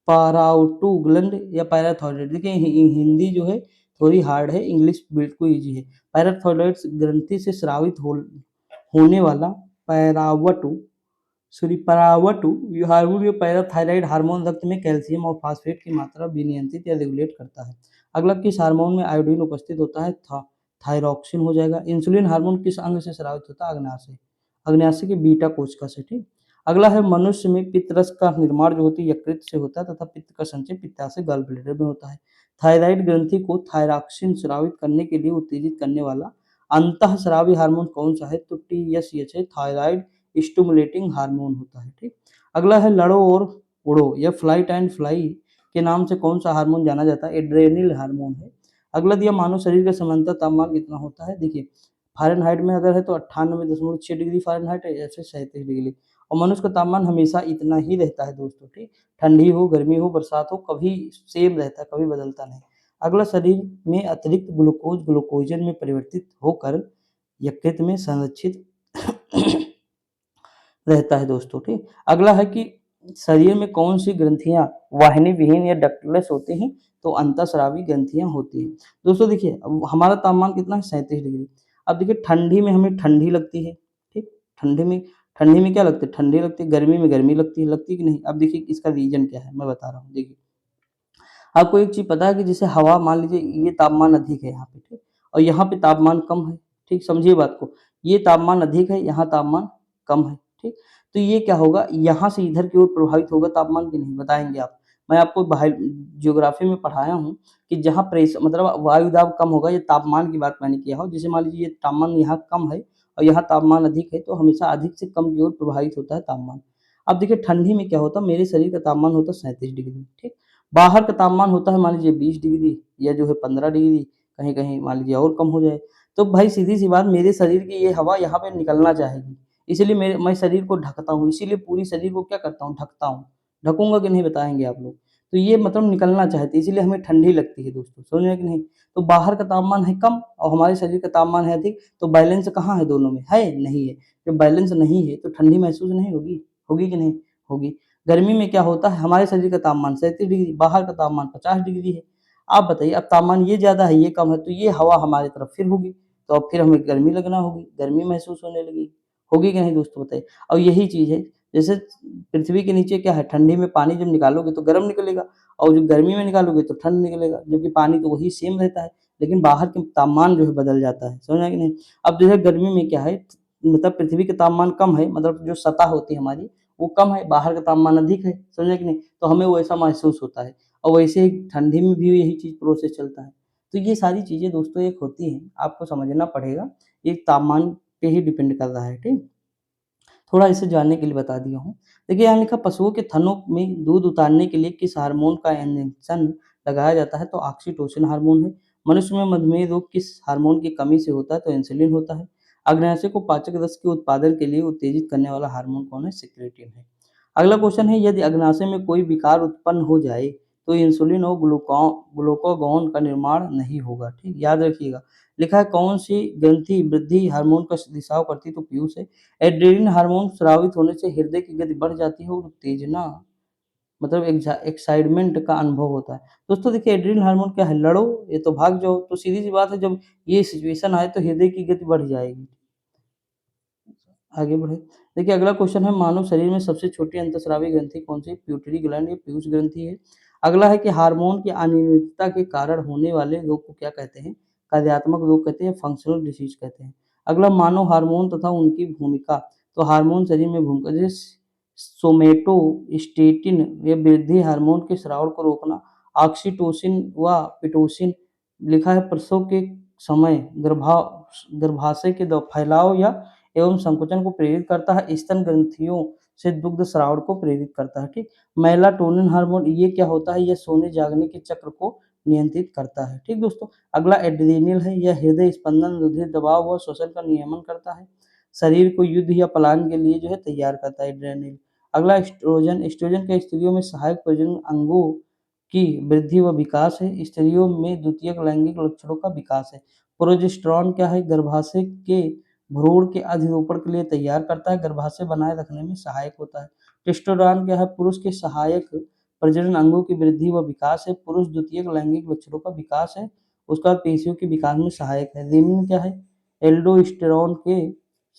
A: पाराउटुगलंड या पैराथायरॉइड। देखिए हिंदी जो है थोड़ी हार्ड है, इंग्लिश बिल्कुल ईजी है। पैराथायरॉइड ग्रंथि से स्रावित होने वाला पैरावटु परावटु ये हार्मोन ये पैराथायरॉइड हार्मोन रक्त में कैल्शियम और फास्फेट की मात्रा विनियंत्रित या रेगुलेट करता है। अगला किस हार्मोन में आयोडीन उपस्थित होता है? थायरॉक्सिन हो जाएगा। इंसुलिन हार्मोन किस अंग से स्रावित होता है? अग्नाशय। अग्नाशय के बीटा कोशिका से, ठीक? अगला है मनुष्य में पित्तरस का निर्माण जो होती है यकृत से होता है तथा पित्त का संचय पित्ताशय गॉल ब्लैडर में होता है। थायराइड ग्रंथि को थायरॉक्सिन स्रावित करने के लिए उत्तेजित करने वाला अंतःस्रावी हार्मोन कौन सा है? तो TSH है, थायराइड स्टिमुलेटिंग हार्मोन होता है, ठीक? अगला है लड़ो और उड़ो या फ्लाइट एंड फ्लाई के नाम से कौन सा हार्मोन जाना जाता है? एड्रेनल हार्मोन है। अगला दिया मानव शरीर का सामान्यतः तापमान कितना होता है? देखिए फ़ारेनहाइट में अगर है तो 98.6 डिग्री फ़ारेनहाइट है या फिर 37 डिग्री, और मनुष्य का तापमान हमेशा इतना ही रहता है दोस्तों, ठीक? ठंडी हो, गर्मी हो, बरसात हो, कभी सेम रहता है, कभी बदलता नहीं। अगला शरीर में अतिरिक्त ग्लूकोज ग्लूकोजन में परिवर्तित होकर यकृत में संरक्षित रहता है दोस्तों, ठीक। अगला है कि शरीर में कौन-सी ग्रंथियाँ वाहिनी विहीन या डक्टलेस होती हैं, तो अंतःस्रावी ग्रंथियाँ होती हैं। दोस्तों देखिए, अब हमारा तापमान कितना है 37 डिग्री। अब देखिए ठंडी में हमें ठंडी लगती है, ठीक? ठंडी में ठंडी में क्या लगती है? ठंडी लगती है, गर्मी में गर्मी लगती है कि नहीं? अब देखिए इसका रीज़न क्या है, मैं बता रहा हूँ, देखिए। आपको एक चीज़ पता है कि जैसे हवा मान लीजिए ये तापमान अधिक है यहाँ पे, ठीक? और यहाँ पे तापमान कम है, ठीक? समझिए बात को। ये तापमान अधिक है, यहाँ तापमान कम है, ठीक? तो ये क्या होगा, यहाँ से इधर की ओर प्रभावित होगा तापमान कि नहीं, बताएँगे आप। मैं आपको ज्योग्राफी में पढ़ाया हूँ कि जहाँ मतलब वायु दाब कम होगा, ये तापमान की बात मैंने किया हो। जैसे मान लीजिए ये तापमान यहाँ कम है और यहाँ तापमान अधिक है, तो हमेशा अधिक से कम की ओर प्रभावित होता है तापमान। अब देखिए ठंडी में क्या होता है, मेरे शरीर का तापमान होता है 37 डिग्री, ठीक? बाहर का तापमान होता है मान लीजिए 20 डिग्री या जो है 15 डिग्री, कहीं-कहीं मान लीजिए और कम हो जाए। तो भाई सीधी-सी बात, मेरे शरीर की ये हवा यहाँ पे निकलना चाहेगी। इसीलिए मैं शरीर को ढकता हूँ, इसीलिए पूरी शरीर को क्या करता हूँ, ढकता हूँ। ढकूँगा कि नहीं बताएँगे आप लोग। तो ये मतलब निकलना चाहती है, इसीलिए हमें ठंडी लगती है दोस्तों, समझ रहे हैं कि नहीं? तो बाहर का तापमान है कम और हमारे शरीर का तापमान है अधिक, तो बैलेंस कहाँ है दोनों में? है? नहीं है। जब बैलेंस नहीं है तो ठंडी महसूस नहीं होगी, होगी कि नहीं? होगी। गर्मी में क्या होता है, हमारे शरीर का तापमान 37 डिग्री, बाहर का तापमान 50 डिग्री है। आप बताइए, अब तापमान ये ज़्यादा है, ये कम है, तो ये हवा हमारी तरफ फिर होगी, तो अब फिर हमें गर्मी लगना होगी, गर्मी महसूस होने लगेगी। होगी कि नहीं दोस्तों बताइए? और यही चीज़ है, जैसे पृथ्वी के नीचे क्या है, ठंडी में पानी जब निकालोगे तो गर्म निकलेगा और जब गर्मी में निकालोगे तो ठंड निकलेगा, जबकि पानी तो वही सेम रहता है, लेकिन बाहर के तापमान जो है बदल जाता है, समझ में आया कि नहीं? अब जैसे गर्मी में क्या है, मतलब पृथ्वी का तापमान कम है, मतलब जो सतह होती है हमारी, वो कम है, बाहर का तापमान अधिक है, समझे कि नहीं? तो हमें वैसा महसूस होता है और वैसे ही ठंडी में भी यही चीज़ प्रोसेस चलता है। तो ये सारी चीज़ें दोस्तों एक होती हैं, आपको समझना पड़ेगा, ये तापमान पे ही डिपेंड कर रहा है, ठीक? थोड़ा इसे जानने के लिए बता दिया हूँ। देखिए यहाँ लिखा पशुओं के थनों में दूध उतारने के लिए किस हार्मोन का इंजेक्शन लगाया जाता है? तो ऑक्सीटोसिन हार्मोन है। मनुष्य में मधुमेह रोग किस हार्मोन की कमी से होता है? तो इंसुलिन होता है। अग्नाशय को पाचक रस के उत्पादन के लिए उत्तेजित करने वाला हार्मोन कौन है? सिक्रेटिन है। अगला क्वेश्चन है, यदि अग्नाशय में कोई विकार उत्पन्न हो जाए तो इंसुलिन और ग्लूकागॉन का निर्माण नहीं होगा, ठीक? याद रखिएगा। लिखा है कौन सी ग्रंथि वृद्धि हार्मोन का रिसाव करती है? तो पीयूष है। एड्रेनलिन हार्मोन स्रावित होने से हृदय की गति बढ़ जाती है और उत्तेजना मतलब एक्साइटमेंट का अनुभव होता है। दोस्तों देखिए एड्रेनलिन हार्मोन क्या है? लड़ो, ये तो भाग जाओ, तो सीधी-सी बात है, जब ये सिचुएशन आए तो हृदय की गति बढ़ जाएगी। आगे बढ़े। देखिए अगला क्वेश्चन है, मानव शरीर में सबसे छोटी अंतःस्रावी ग्रंथि कौन सी है? पिट्यूटरी ग्लैंड या पीयूष ग्रंथि है। अगला है कि हार्मोन की अनियमितता के कारण होने वाले रोग को क्या कहते हैं? कार्यात्मक रोग कहते हैं, फंक्शनल डिसीज कहते हैं। अगला मानव हार्मोन तथा उनकी भूमिका, तो हार्मोन शरीर में भूमिका जैसे सोमैटोस्टेटिन या वृद्धि हार्मोन के स्राव को रोकना, ऑक्सीटोसिन व पिटोसिन लिखा है प्रसव के समय गर्भाशय के फैलाव या एवं संकुचन को प्रेरित करता है, स्तन ग्रंथियों से दुग्ध स्राव को प्रेरित करता है, ठीक? मेलाटोनिन हार्मोन ये क्या होता है? यह सोने जागने के चक्र को नियंत्रित करता है, ठीक दोस्तों? अगला एड्रेनल है, यह हृदय स्पंदन, रुधिर दबाव व श्वसन का नियमन करता है, शरीर को युद्ध या पलायन के लिए जो है तैयार करता है एड्रेनल। अगला एस्ट्रोजन, एस्ट्रोजन क्या स्त्रियों में सहायक प्रजनन अंगों की वृद्धि व विकास है, स्त्रियों में द्वितीयक लैंगिक लक्षणों का विकास है। प्रोजेस्टेरॉन क्या है? गर्भाशय के भ्रूण के अधिरोपण के लिए तैयार करता है, गर्भाशय बनाए रखने में सहायक होता है। टेस्टोस्टेरोन क्या है? पुरुष के सहायक प्रजनन अंगों की वृद्धि व विकास है, पुरुष द्वितीयक लैंगिक लक्षणों का विकास है, उसका बाद पेशियों के विकास में सहायक है। रेनिन क्या है? एल्डोस्टेरोन के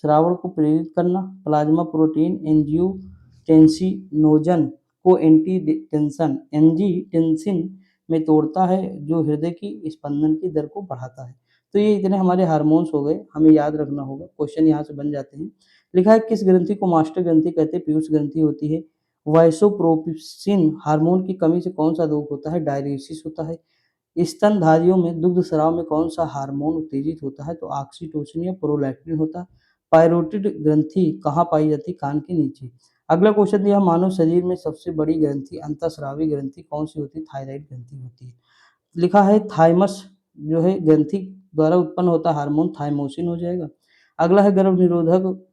A: स्राव को प्रेरित करना, प्लाज्मा प्रोटीन एंजियोटेंसिनोजन को एंजीटेंसिन में तोड़ता है, जो हृदय की स्पंदन की दर को बढ़ाता है। तो ये इतने हमारे हार्मोन्स हो गए, हमें याद रखना होगा, क्वेश्चन यहाँ से बन जाते हैं। लिखा है किस ग्रंथि को मास्टर ग्रंथि कहते हैं? पीयूष ग्रंथि होती है। वाइसोप्रोपिसिन हार्मोन की कमी से कौन सा रोग होता है? डायलिसिस होता है। स्तनधारियों में दुग्ध स्राव में कौन सा हार्मोन उत्तेजित होता है? तो ऑक्सीटोसिन या प्रोलैक्टिन होता है। पायरोटिड ग्रंथि कहाँ पाई जाती है? कान के नीचे। अगला क्वेश्चन दिया, मानव शरीर में सबसे बड़ी ग्रंथि अंतःस्रावी ग्रंथि कौन सी होती है? थायराइड ग्रंथि होती है। लिखा है थाइमस जो है ग्रंथि द्वारा उत्पन्न होता हार्मोन थाइमोसिन हो जाएगा। अगला है गर्भ निरोधक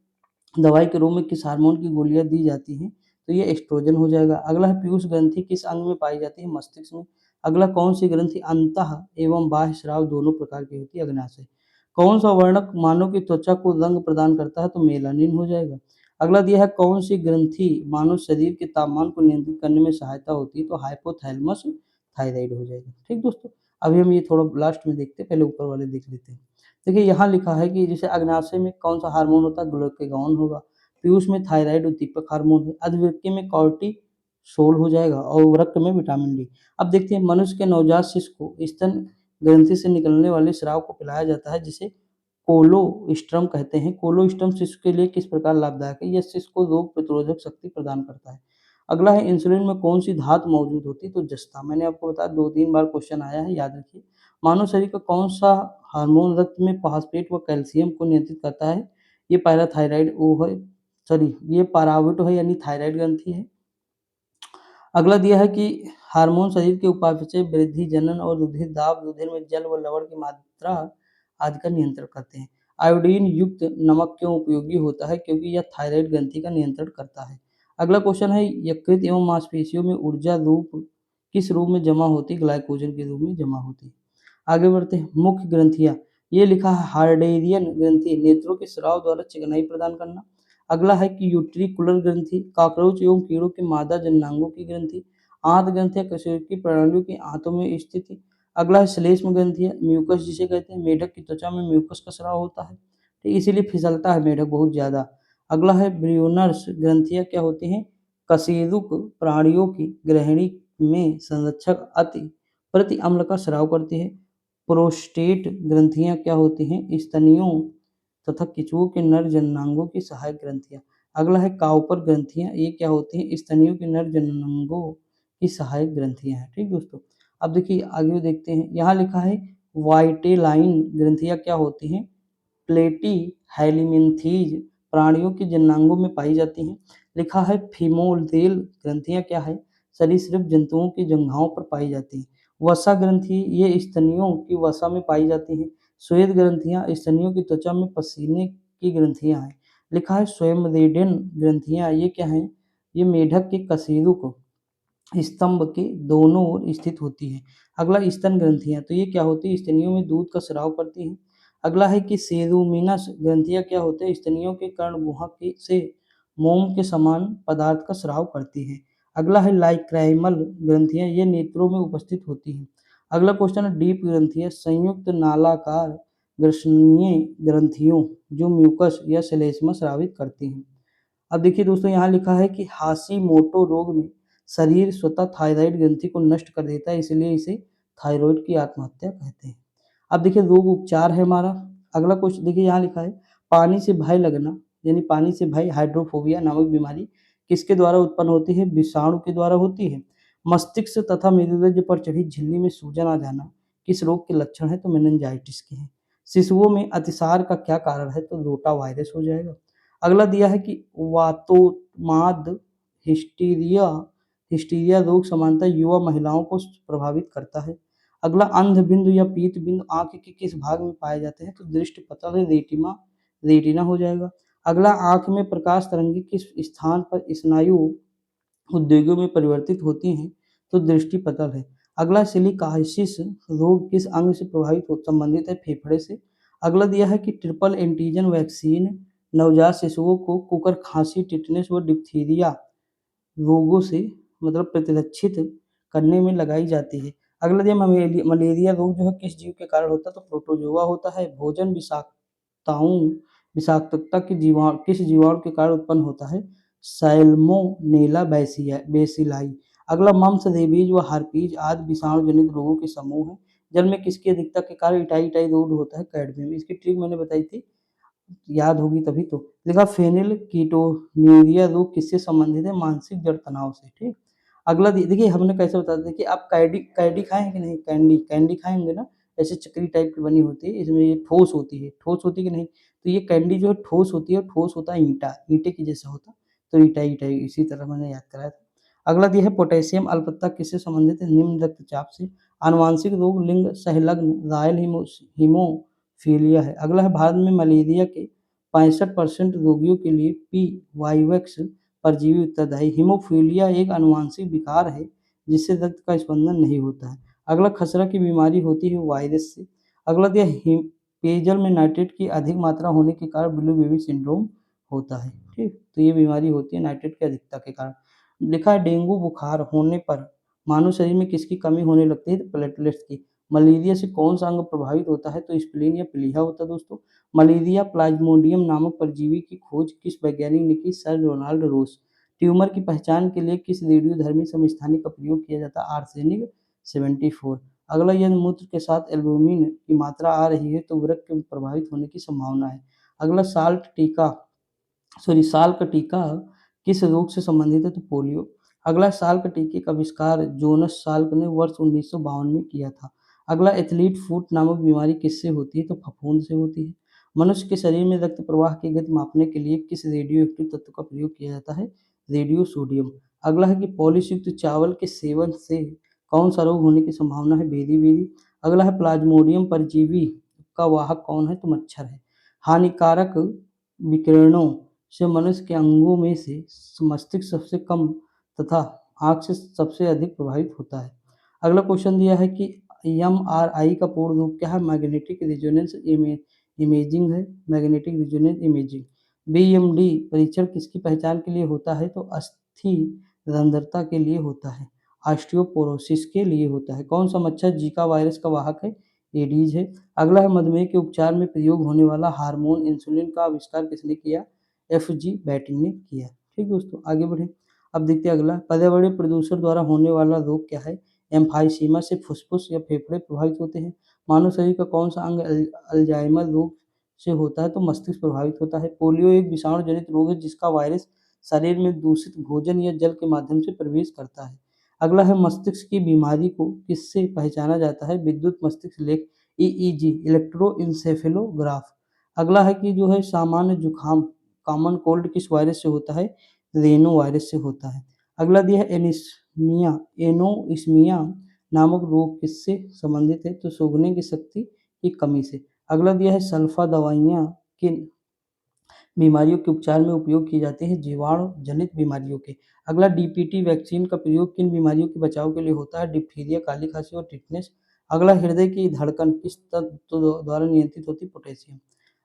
A: दवाई के रूप में किस हार्मोन की गोलियां दी जाती हैं? तो ये एस्ट्रोजन हो जाएगा। अगला है पीयूष ग्रंथि किस अंग में पाई जाती है? मस्तिष्क में। अगला कौन सी ग्रंथि अंतः एवं बाह्य स्राव दोनों प्रकार की होती है? अग्नाशय। कौन-सा वर्णक मानव की त्वचा को रंग प्रदान करता है? तो मेलानिन हो जाएगा। अगला दिया है कौन-सी ग्रंथि मानव शरीर के तापमान को नियंत्रित करने में सहायता होती है? तो हाइपोथैलेमस थायराइड हो जाएगा। ठीक दोस्तों? अभी हम ये थोड़ा लास्ट में देखते हैं, पहले ऊपर वाले देख लेते हैं। देखिए यहाँ लिखा है कि जैसे अग्नाशय में कौन-सा हार्मोन होता है? ग्लूकागॉन होगा। पीयूष में थायराइड उद्दीपक हार्मोन है। अधवृक्क में कॉर्टिसोल हो जाएगा और वृक्क में विटामिन डी। अब देखते हैं मनुष्य के नवजात शिशु को स्तन ग्रंथि से निकलने वाले स्राव को पिलाया जाता है जिसे कोलोस्ट्रम कहते हैं। कोलोस्ट्रम शिशु के लिए किस प्रकार लाभदायक है? यह शिशु को रोग प्रतिरोधक शक्ति प्रदान करता है। अगला है इंसुलिन में कौन-सी धातु मौजूद होती है? तो जस्ता। मैंने आपको बताया 2-3 बार क्वेश्चन आया है, याद रखिए। मानव शरीर का कौन-सा हार्मोन रक्त में फास्फेट व कैल्शियम को नियंत्रित करता है? ये पैराथायरॉइड वो है, सॉरी ये पाराविट है यानी थायराइड ग्रंथि है। अगला दिया है कि हार्मोन शरीर के उपापचय, वृद्धि, जनन और रुधिर दाब, रुधिर में जल व लवण की मात्रा आदि का नियंत्रण करते हैं। आयोडीन युक्त नमक क्यों उपयोगी होता है? क्योंकि यह थायराइड ग्रंथि का नियंत्रण करता है। अगला क्वेश्चन है यकृत एवं मांसपेशियों में ऊर्जा रूप किस रूप में जमा होती है? ग्लाइकोजन के रूप में जमा होती है। आगे बढ़ते हैं, मुख्य ग्रंथियाँ। ये लिखा है हार्डेरियन ग्रंथि नेत्रों के स्राव द्वारा चिकनाई प्रदान करना। अगला है कि यूट्रिकुलर ग्रंथि काकरोच एवं कीड़ों के मादा जननांगों की ग्रंथि। आंत ग्रंथियां कशेरुकी प्रणालियों की आंतों में स्थित है। अगला है श्लेष्म ग्रंथियां म्यूकस जिसे कहते हैं, मेढक की त्वचा में म्यूकस का स्राव होता है, ठीक इसीलिए फिसलता है मेढक बहुत ज्यादा। अगला है ब्रियोनर्स ग्रंथियां क्या होती हैं? कशेरुक प्राणियों की ग्रहणी में संरक्षक अति प्रति अम्ल का स्राव करती है। प्रोस्टेट ग्रंथियां क्या होती हैं? स्तनियों तथा केंचुओं के नर जननांगों की सहायक ग्रंथियां। अगला है काउपर ग्रंथियां, ये क्या होती हैं? स्तनियों के नर जननांगों की सहायक ग्रंथियां हैं। ठीक दोस्तों, अब देखिए आगे देखते हैं, यहाँ लिखा है वाइटेलाइन ग्रंथियां क्या होती हैं? प्लेटी हेलिमिन्थीज प्राणियों के जननांगों में पाई जाती हैं। लिखा है फीमोडेल ग्रंथियां क्या है? सरीसृप जंतुओं की जंघाओं पर पाई जाती हैं। वसा ग्रंथि ये स्तनियों की वसा में पाई जाती हैं। श्वेत ग्रंथियां स्तनियों की त्वचा में पसीने की ग्रंथियां हैं। लिखा है स्वेमरेडेन ग्रंथियां, ये क्या हैं? ये मेढक के कशेरुक स्तंभ के दोनों ओर स्थित होती है। अगला स्तन ग्रंथियां, तो ये क्या होती है? स्तनियों में दूध का स्राव करती हैं। अगला है कि सेरुमिनस ग्रंथियां क्या होते हैं? स्तनियों के कर्ण गुहा के से मोम के समान पदार्थ का स्राव करती हैं। अगला है लाइक्राइमल ग्रंथियां, ये नेत्रों में उपस्थित होती हैं। अगला क्वेश्चन है डीप ग्रंथियां संयुक्त नालाकार ग्रसनीय ग्रंथियों जो म्यूकस या श्लेष्मा स्रावित करती हैं। अब देखिए दोस्तों यहाँ लिखा है कि हाशिमोटो रोग में शरीर स्वतः थायराइड ग्रंथि को नष्ट कर देता है, इसलिए इसे थायराइड की आत्महत्या कहते हैं। अब देखिए रोग उपचार है हमारा। अगला क्वेश्चन देखिए यहाँ लिखा है पानी से भय लगना यानी पानी से भय हाइड्रोफोबिया नामक बीमारी किसके द्वारा उत्पन्न होती है? विषाणु के द्वारा होती है। मस्तिष्क तथा मेरुरज्ज पर चढ़ी झिल्ली में सूजन आ जाना किस रोग के लक्षण है? तो मेनिंजाइटिस के हैं। शिशुओं में अतिसार का क्या कारण है? तो रोटा वायरस हो जाएगा। अगला दिया है कि वातोमाद हिस्टीरिया हिस्टीरिया रोग सामान्यतः युवा महिलाओं को प्रभावित करता है। अगला अंध बिंदु या पीत बिंदु आंख के किस भाग में पाए जाते हैं? तो दृष्टि पटल है रेटिना हो जाएगा। अगला आंख में प्रकाश तरंगे किस स्थान पर स्नायु उद्योगों में परिवर्तित होती हैं? तो दृष्टि पटल है। अगला सिलिकासिस रोग किस अंग से प्रभावित हो संबंधित है? फेफड़े से। अगला दिया है कि ट्रिपल एंटीजन वैक्सीन नवजात शिशुओं को कुकर खांसी टिटनेस व डिप्थीरिया रोगों से मतलब प्रतिरक्षित करने में लगाई जाती है। अगला दिया मलेरिया रोग जो है किस जीव के कारण होता है? तो प्रोटोजोआ होता है। भोजन विषाक्तता के जीवाणु किस जीवाणु के कारण उत्पन्न होता है? Salmonella bacilli. अगला मम्प्स, रेबीज व हार्पीज आदि विषाणु जनित रोगों के समूह हैं। जल में किसकी अधिकता के कारण इटाई रोग होता है? कैडमियम। इसकी ट्रिक मैंने बताई थी, याद होगी तभी तो। लिखा फेनिल कीटोन्यूरिया रोग किससे संबंधित है? मानसिक जड़ तनाव से। ठीक। अगला देखिए हमने कैसे बता दिया कि आप कैडी कैडी खाए हैं कि नहीं? कैंडी कैंडी खाए होंगे ना, ऐसे चक्री टाइप की बनी होती है, इसमें ये ठोस होती है कि नहीं? तो ये कैंडी जो है ठोस होती है, ठोस होता है ईंटा, ईंटे की जैसा होता है, तो ईटा ईटा इसी तरह मैंने याद कराया था। अगला दिया है पोटेशियम अल्पत्ता किससे संबंधित है? निम्न रक्तचाप से। आनुवांशिक रोग लिंग संलग्न रॉयल हीमोफीलिया है। अगला है भारत में मलेरिया के 65% रोगियों के लिए पी वाईवैक्स परजीवी उत्तरदायी। हीमोफीलिया एक आनुवांशिक विकार है जिससे रक्त का स्पंदन नहीं होता है। अगला खसरा की बीमारी होती है वायरस से। अगला दिया पेयजल में नाइट्रेट की अधिक मात्रा होने के कारण ब्लू बेबी सिंड्रोम होता है, ठीक? तो ये बीमारी होती है नाइट्रेट की अधिकता के कारण। लिखा है डेंगू बुखार होने पर मानव शरीर में किसकी कमी होने लगती है? तो प्लेटलेट्स की। मलेरिया से कौन-सा अंग प्रभावित होता है? तो स्प्लीन या प्लीहा होता है दोस्तों। मलेरिया प्लाज्मोडियम नामक परजीवी की खोज किस वैज्ञानिक ने की? सर रोनाल्ड रोस। ट्यूमर की पहचान के लिए किस रेडियोधर्मी समस्थानिक का प्रयोग किया जाता है? आर्सेनिक 74। अगला, यदि मूत्र के साथ एल्बुमिन की मात्रा आ रही है तो वृक्क के प्रभावित होने की संभावना है। अगला, साल का टीका किस रोग से संबंधित है? तो पोलियो। अगला, साल के टीके का आविष्कार जोनास साल्क ने वर्ष 1952 में किया था। अगला, एथलीट फुट नामक बीमारी किससे होती है? तो फफूंद से होती है। मनुष्य के शरीर में रक्त प्रवाह की गति मापने के लिए किस रेडियो एक्टिव तत्व का प्रयोग किया जाता है? Radio sodium. अगला है कि पॉलिश युक्त चावल के सेवन से कौन सा रोग होने की संभावना है? बेरी। अगला है प्लाज्मोडियम परजीवी का वाहक कौन है? तो मच्छर है। हानिकारक विकिरणों से मनुष्य के अंगों में से मस्तिष्क सबसे कम तथा आँख से सबसे अधिक प्रभावित होता है। अगला क्वेश्चन दिया है कि एमआरआई का पूर्ण रूप क्या है? मैग्नेटिक रेजोनेंस इमेजिंग है, मैग्नेटिक रेजोनेंस इमेजिंग। बीएमडी परीक्षण किसकी पहचान के लिए होता है? तो अस्थि रंध्रता के लिए होता है। ऑस्टियोपोरोसिस के लिए होता है। कौन सा मच्छर जीका वायरस का वाहक है? एडीज है। अगला है मधुमेह के उपचार में प्रयोग होने वाला हार्मोन इंसुलिन का आविष्कार किसने किया? एफ.जी. बैटिंग ने किया। ठीक दोस्तों, आगे बढ़ें। अब देखते हैं अगला, पर्यावरणीय प्रदूषण द्वारा होने वाला रोग क्या है? एम्फाइसीमा से फुस्फुस या फेफड़े प्रभावित होते हैं। मानव शरीर का कौन सा अंग अल्जाइमर रोग से होता है? तो मस्तिष्क प्रभावित होता है। पोलियो एक विषाणु जनित रोग है जिसका वायरस शरीर में दूषित भोजन या जल के माध्यम से प्रवेश करता है। अगला है मस्तिष्क की बीमारी को किससे पहचाना जाता है? विद्युत मस्तिष्क लेख ईईजी इलेक्ट्रोइंसेफेलोग्राफ। अगला है कि जो है सामान्य जुखाम कॉमन कोल्ड किस वायरस से होता है? रेनो वायरस से होता है। अगला दिया है एनोइस्मिया नामक रोग किससे संबंधित है? तो सूंघने की शक्ति की कमी से। अगला दिया है सल्फा दवाइयाँ किन बीमारियों के उपचार में उपयोग की जाती हैं? जीवाणु जनित बीमारियों के। अगला, डीपीटी वैक्सीन का प्रयोग किन बीमारियों के बचाव के लिए होता है? डिप्थीरिया, काली खांसी और टिटनेस। अगला, हृदय की धड़कन किस तत्व द्वारा नियंत्रित होती है? पोटेशियम।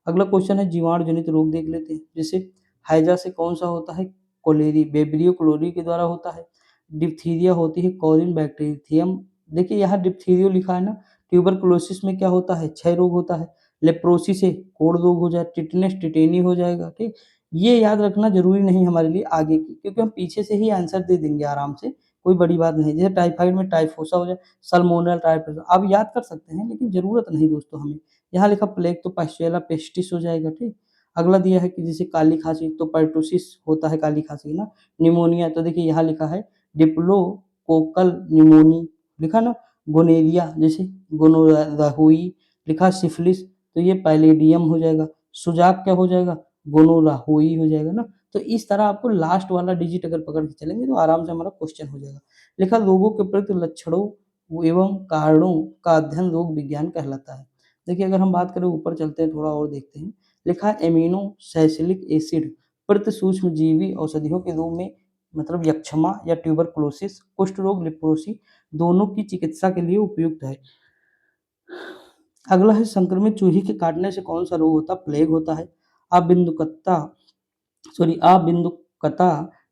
A: अगला क्वेश्चन है जीवाणु जनित रोग देख लेते हैं, जैसे हैजा से कौन सा होता है? कोलेरी, बेब्रियो क्लोरी के द्वारा होता है। डिप्थीरिया होती है कॉरिन बैक्टीरियम। देखिए यहाँ डिप्थीरियो लिखा है ना। ट्यूबरकुलोसिस में क्या होता है? क्षय रोग होता है। लेप्रोसी से कोढ़ रोग हो जाए, टिटनेस टिटेनी हो जाएगा, ठीक। ये याद रखना जरूरी नहीं हमारे लिए आगे की, क्योंकि हम पीछे से ही आंसर दे देंगे आराम से, कोई बड़ी बात नहीं। जैसे टाइफाइड में टाइफोसा हो जाए, सल्मोनल टाइफस आप याद कर सकते हैं, लेकिन जरूरत नहीं दोस्तों हमें। यहाँ लिखा प्लेग तो पास्चुएला पेस्टिस हो जाएगा, ठीक। अगला दिया है कि जैसे काली खांसी तो पर्टुसिस होता है काली खांसी ना। निमोनिया तो देखिए यहाँ लिखा है डिप्लोकोकल निमोनी, लिखा ना। गोनेरिया जैसे गोनोराहुई, लिखा सिफिलिस तो ये पैलेडियम हो जाएगा। सुजाक क्या हो जाएगा? गोनोराहुई हो जाएगा ना। तो इस तरह आपको लास्ट वाला डिजिट अगर पकड़ के चलेंगे तो आराम से हमारा क्वेश्चन हो जाएगा। लिखा रोगों के प्रति लक्षणों एवं कारणों का अध्ययन रोग विज्ञान कहलाता है। देखिए अगर हम बात करें, ऊपर चलते हैं थोड़ा और देखते हैं। लिखा है एमिनो सैलिसिलिक एसिड प्रति सूक्ष्मजीवी औषधियों के रूप में, मतलब यक्षमा या ट्यूबरकुलोसिस, कुष्ठ रोग, लेप्रोसी दोनों की चिकित्सा के लिए उपयुक्त है। अगला है संक्रमित चूहे के काटने से कौन सा रोग होता है? प्लेग होता है। अबिंदुकता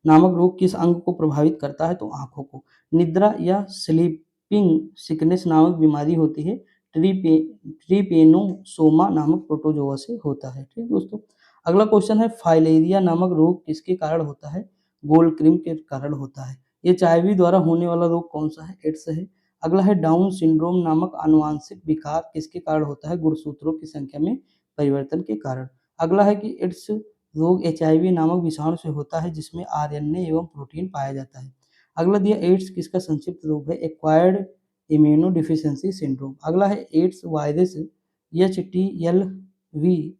A: नामक रोग किस अंग को प्रभावित करता है? तो आंखों को। निद्रा या स्लीपिंग सिकनेस नामक बीमारी होती है ट्रिपेनोसोमा नामक प्रोटोजोआ से होता है, ठीक दोस्तों। अगला क्वेश्चन है फाइलेरिया नामक रोग किसके कारण होता है? गोल्ड क्रीम के कारण होता है। एचआईवी द्वारा होने वाला रोग कौन सा है? एड्स है। अगला है डाउन सिंड्रोम नामक आनुवांशिक विकार किसके कारण होता है? गुणसूत्रों की संख्या में परिवर्तन के कारण। अगला है कि एड्स रोग एचआईवी नामक विषाणु से होता है जिसमें आरएनए एवं प्रोटीन पाया जाता है। अगला दिया एड्स किसका संक्षिप्त रूप है? Acquired immunodeficiency syndrome. अगला है एड्स वायरस HTLV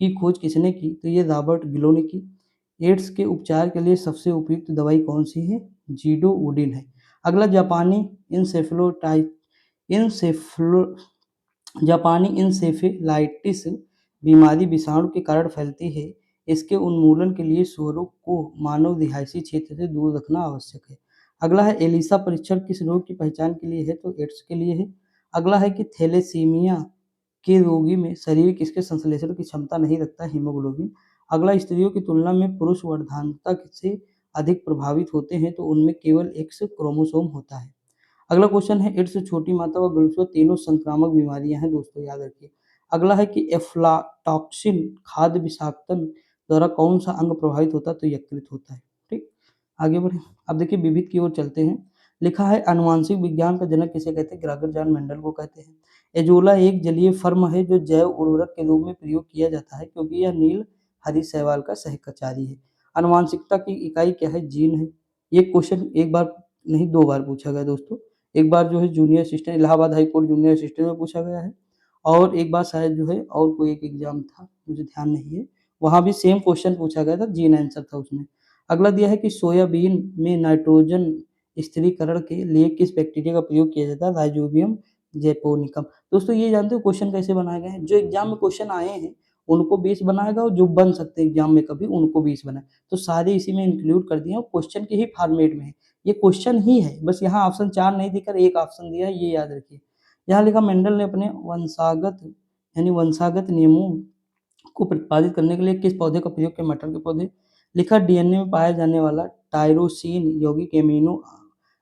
A: की खोज किसने की? तो ये रॉबर्ट गिलो ने की। एड्स के उपचार के लिए सबसे उपयुक्त दवाई कौन सी है? जीडोवुडिन है। अगला इंसेफ्लो जापानी इंसेफेलाइटिस बीमारी विषाणु के कारण फैलती है। इसके उन्मूलन के लिए सूअरों को मानव रिहायशी क्षेत्र से दूर रखना आवश्यक है। अगला है एलिसा परीक्षण किस रोग की पहचान के लिए है? तो एड्स के लिए है। अगला है कि थैलेसीमिया के रोगी में शरीर किसके संश्लेषण की क्षमता नहीं रखता? हीमोग्लोबिन। अगला, स्त्रियों की तुलना में पुरुष वर्धानता से अधिक प्रभावित होते हैं तो उनमें केवल एक्स क्रोमोसोम होता है। अगला क्वेश्चन है, एड्स, छोटी माता व गुलफो तीनों संक्रामक बीमारियां हैं दोस्तों, याद रखिए। अगला है कि एफ्लाटॉक्सिन खाद्य विषाक्तन द्वारा कौन सा अंग प्रभावित होता है? तो यकृत होता है। ठीक, आगे बढ़े। अब देखिए विविध की ओर चलते हैं। लिखा है, आनुवांशिक विज्ञान का जनक किसे कहते हैं? ग्रागर जॉन मेंडल को कहते हैं। एजोला एक जलीय फर्म है जो जैव उर्वरक के रूप में प्रयोग किया जाता है क्योंकि यह नील हरी शैवाल का सहकचारी है। आनुवांशिकता की इकाई क्या है? जीन है। ये क्वेश्चन एक बार नहीं 2 बार पूछा गया दोस्तों। एक बार जो है junior assistant Allahabad high court junior assistant में पूछा गया है, और एक बार शायद जो है और कोई एक एग्जाम था, मुझे ध्यान नहीं है, वहाँ भी सेम क्वेश्चन पूछा गया था, जीन आंसर था उसमें। अगला दिया है कि सोयाबीन में नाइट्रोजन स्थिरीकरण के लिए किस बैक्टीरिया का प्रयोग किया जाता है? Rhizobium japonicum. दोस्तों ये जानते हो क्वेश्चन कैसे बनाए गए हैं? जो एग्जाम में क्वेश्चन आए हैं उनको बेस बनाएगा, और जो बन सकते हैं एग्जाम में कभी उनको बेस बनाए, तो सारे इसी में इंक्लूड कर दिए और क्वेश्चन के ही फॉर्मेट में है। ये क्वेश्चन ही है, बस यहाँ ऑप्शन 4 नहीं देकर एक ऑप्शन दिया है, ये याद रखिए। यहाँ लिखा, मेंडल ने अपने वंशागत नियमों को प्रतिपादित करने के लिए किस पौधे का प्रयोग किया? मटर के पौधे। लिखा, डीएनए में पाया जाने वाला टायरोसिन यौगिक एमिनो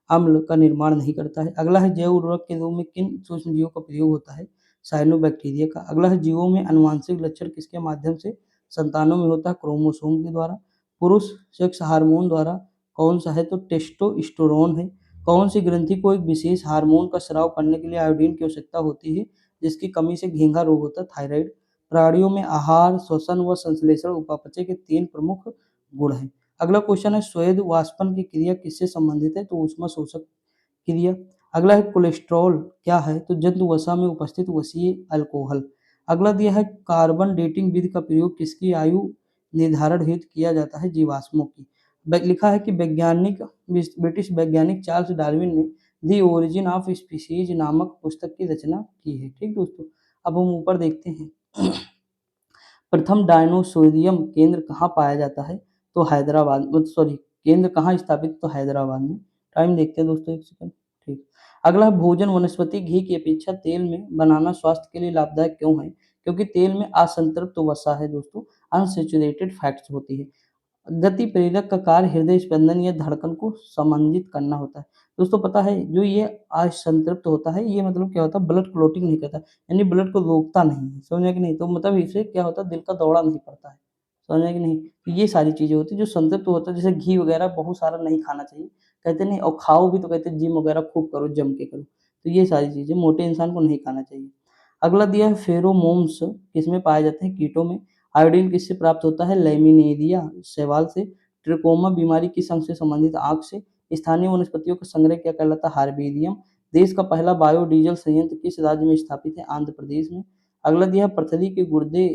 A: अम्ल का निर्माण नहीं करता है। अगला है, जैव उर्वरक के रूप में किन सूक्ष्मजीवों का प्रयोग होता है? साइनोबैक्टीरिया का। अगला है, जीवों में आनुवांशिक लक्षण किसके माध्यम से संतानों में होता है? क्रोमोसोम के द्वारा। पुरुष सेक्स हार्मोन द्वारा कौन सा है? तो टेस्टोस्टेरोन है। कौन सी ग्रंथि को एक विशेष हार्मोन का स्राव करने के लिए आयोडीन की आवश्यकता होती है, जिसकी कमी से घेंघा रोग होता है? थायराइड। प्राणियों में आहार, श्वसन व संश्लेषण उपापचय के 3 प्रमुख गुण हैं। अगला क्वेश्चन है, श्वेत वाष्पन की क्रिया किससे संबंधित है? तो ऊष्मा शोषक क्रिया। अगला है, कोलेस्ट्रॉल क्या है? तो जंतु वसा में उपस्थित वसीय अल्कोहल। अगला दिया है, कार्बन डेटिंग विधि का प्रयोग किसकी आयु निर्धारण हेतु किया जाता है? जीवाश्मों की। लिखा है कि वैज्ञानिक ब्रिटिश वैज्ञानिक चार्ल्स डार्विन ने दी ओरिजिन ऑफ स्पीसीज नामक पुस्तक की रचना की है। ठीक दोस्तों, अब हम ऊपर देखते हैं। प्रथम डायनोसोरियम केंद्र कहाँ पाया जाता है? तो हैदराबाद, सॉरी, केंद्र कहाँ स्थापित? तो हैदराबाद में। टाइम देखते हैं दोस्तों, एक सेकंड। ठीक, अगला, भोजन वनस्पति घी की अपेक्षा तेल में बनाना स्वास्थ्य के लिए लाभदायक क्यों है? क्योंकि तेल में असंतृप्त वसा है दोस्तों, अनसैचुरेटेड फैट्स होती है। गति प्रेरक का कार्य हृदय स्पंदन या धड़कन को समन्वित करना होता है। दोस्तों पता है, जो ये असंतृप्त होता है, ये मतलब क्या होता है? ब्लड क्लॉटिंग नहीं करता, यानी ब्लड को रोकता नहीं है, समझे कि नहीं? तो मतलब इससे क्या होता है? दिल का दौरा नहीं पड़ता है, समझे कि नहीं? तो ये सारी चीजें होती है जो संतृप्त होता है, जैसे घी वगैरह बहुत सारा नहीं खाना चाहिए, कहते नहीं, और खाओ भी तो कहते जिम वगैरह खूब करो, जम के करो, तो ये सारी चीजें मोटे इंसान को नहीं खाना चाहिए। अगला दिया है, फेरोमोन्स किसमें पाए जाते हैं? कीटों में। आयोडीन किससे प्राप्त होता है? लैमिनेरिया शैवाल से। ट्रिकोमा बीमारी किस अंग से संबंधित? आंख से। स्थानीय वनस्पतियों का संग्रह क्या कहलाता है? हार्बेरियम। देश का पहला बायोडीजल संयंत्र किस राज्य में स्थापित है? आंध्र प्रदेश में। अगला दिया है, पृथ्वी के गुर्दे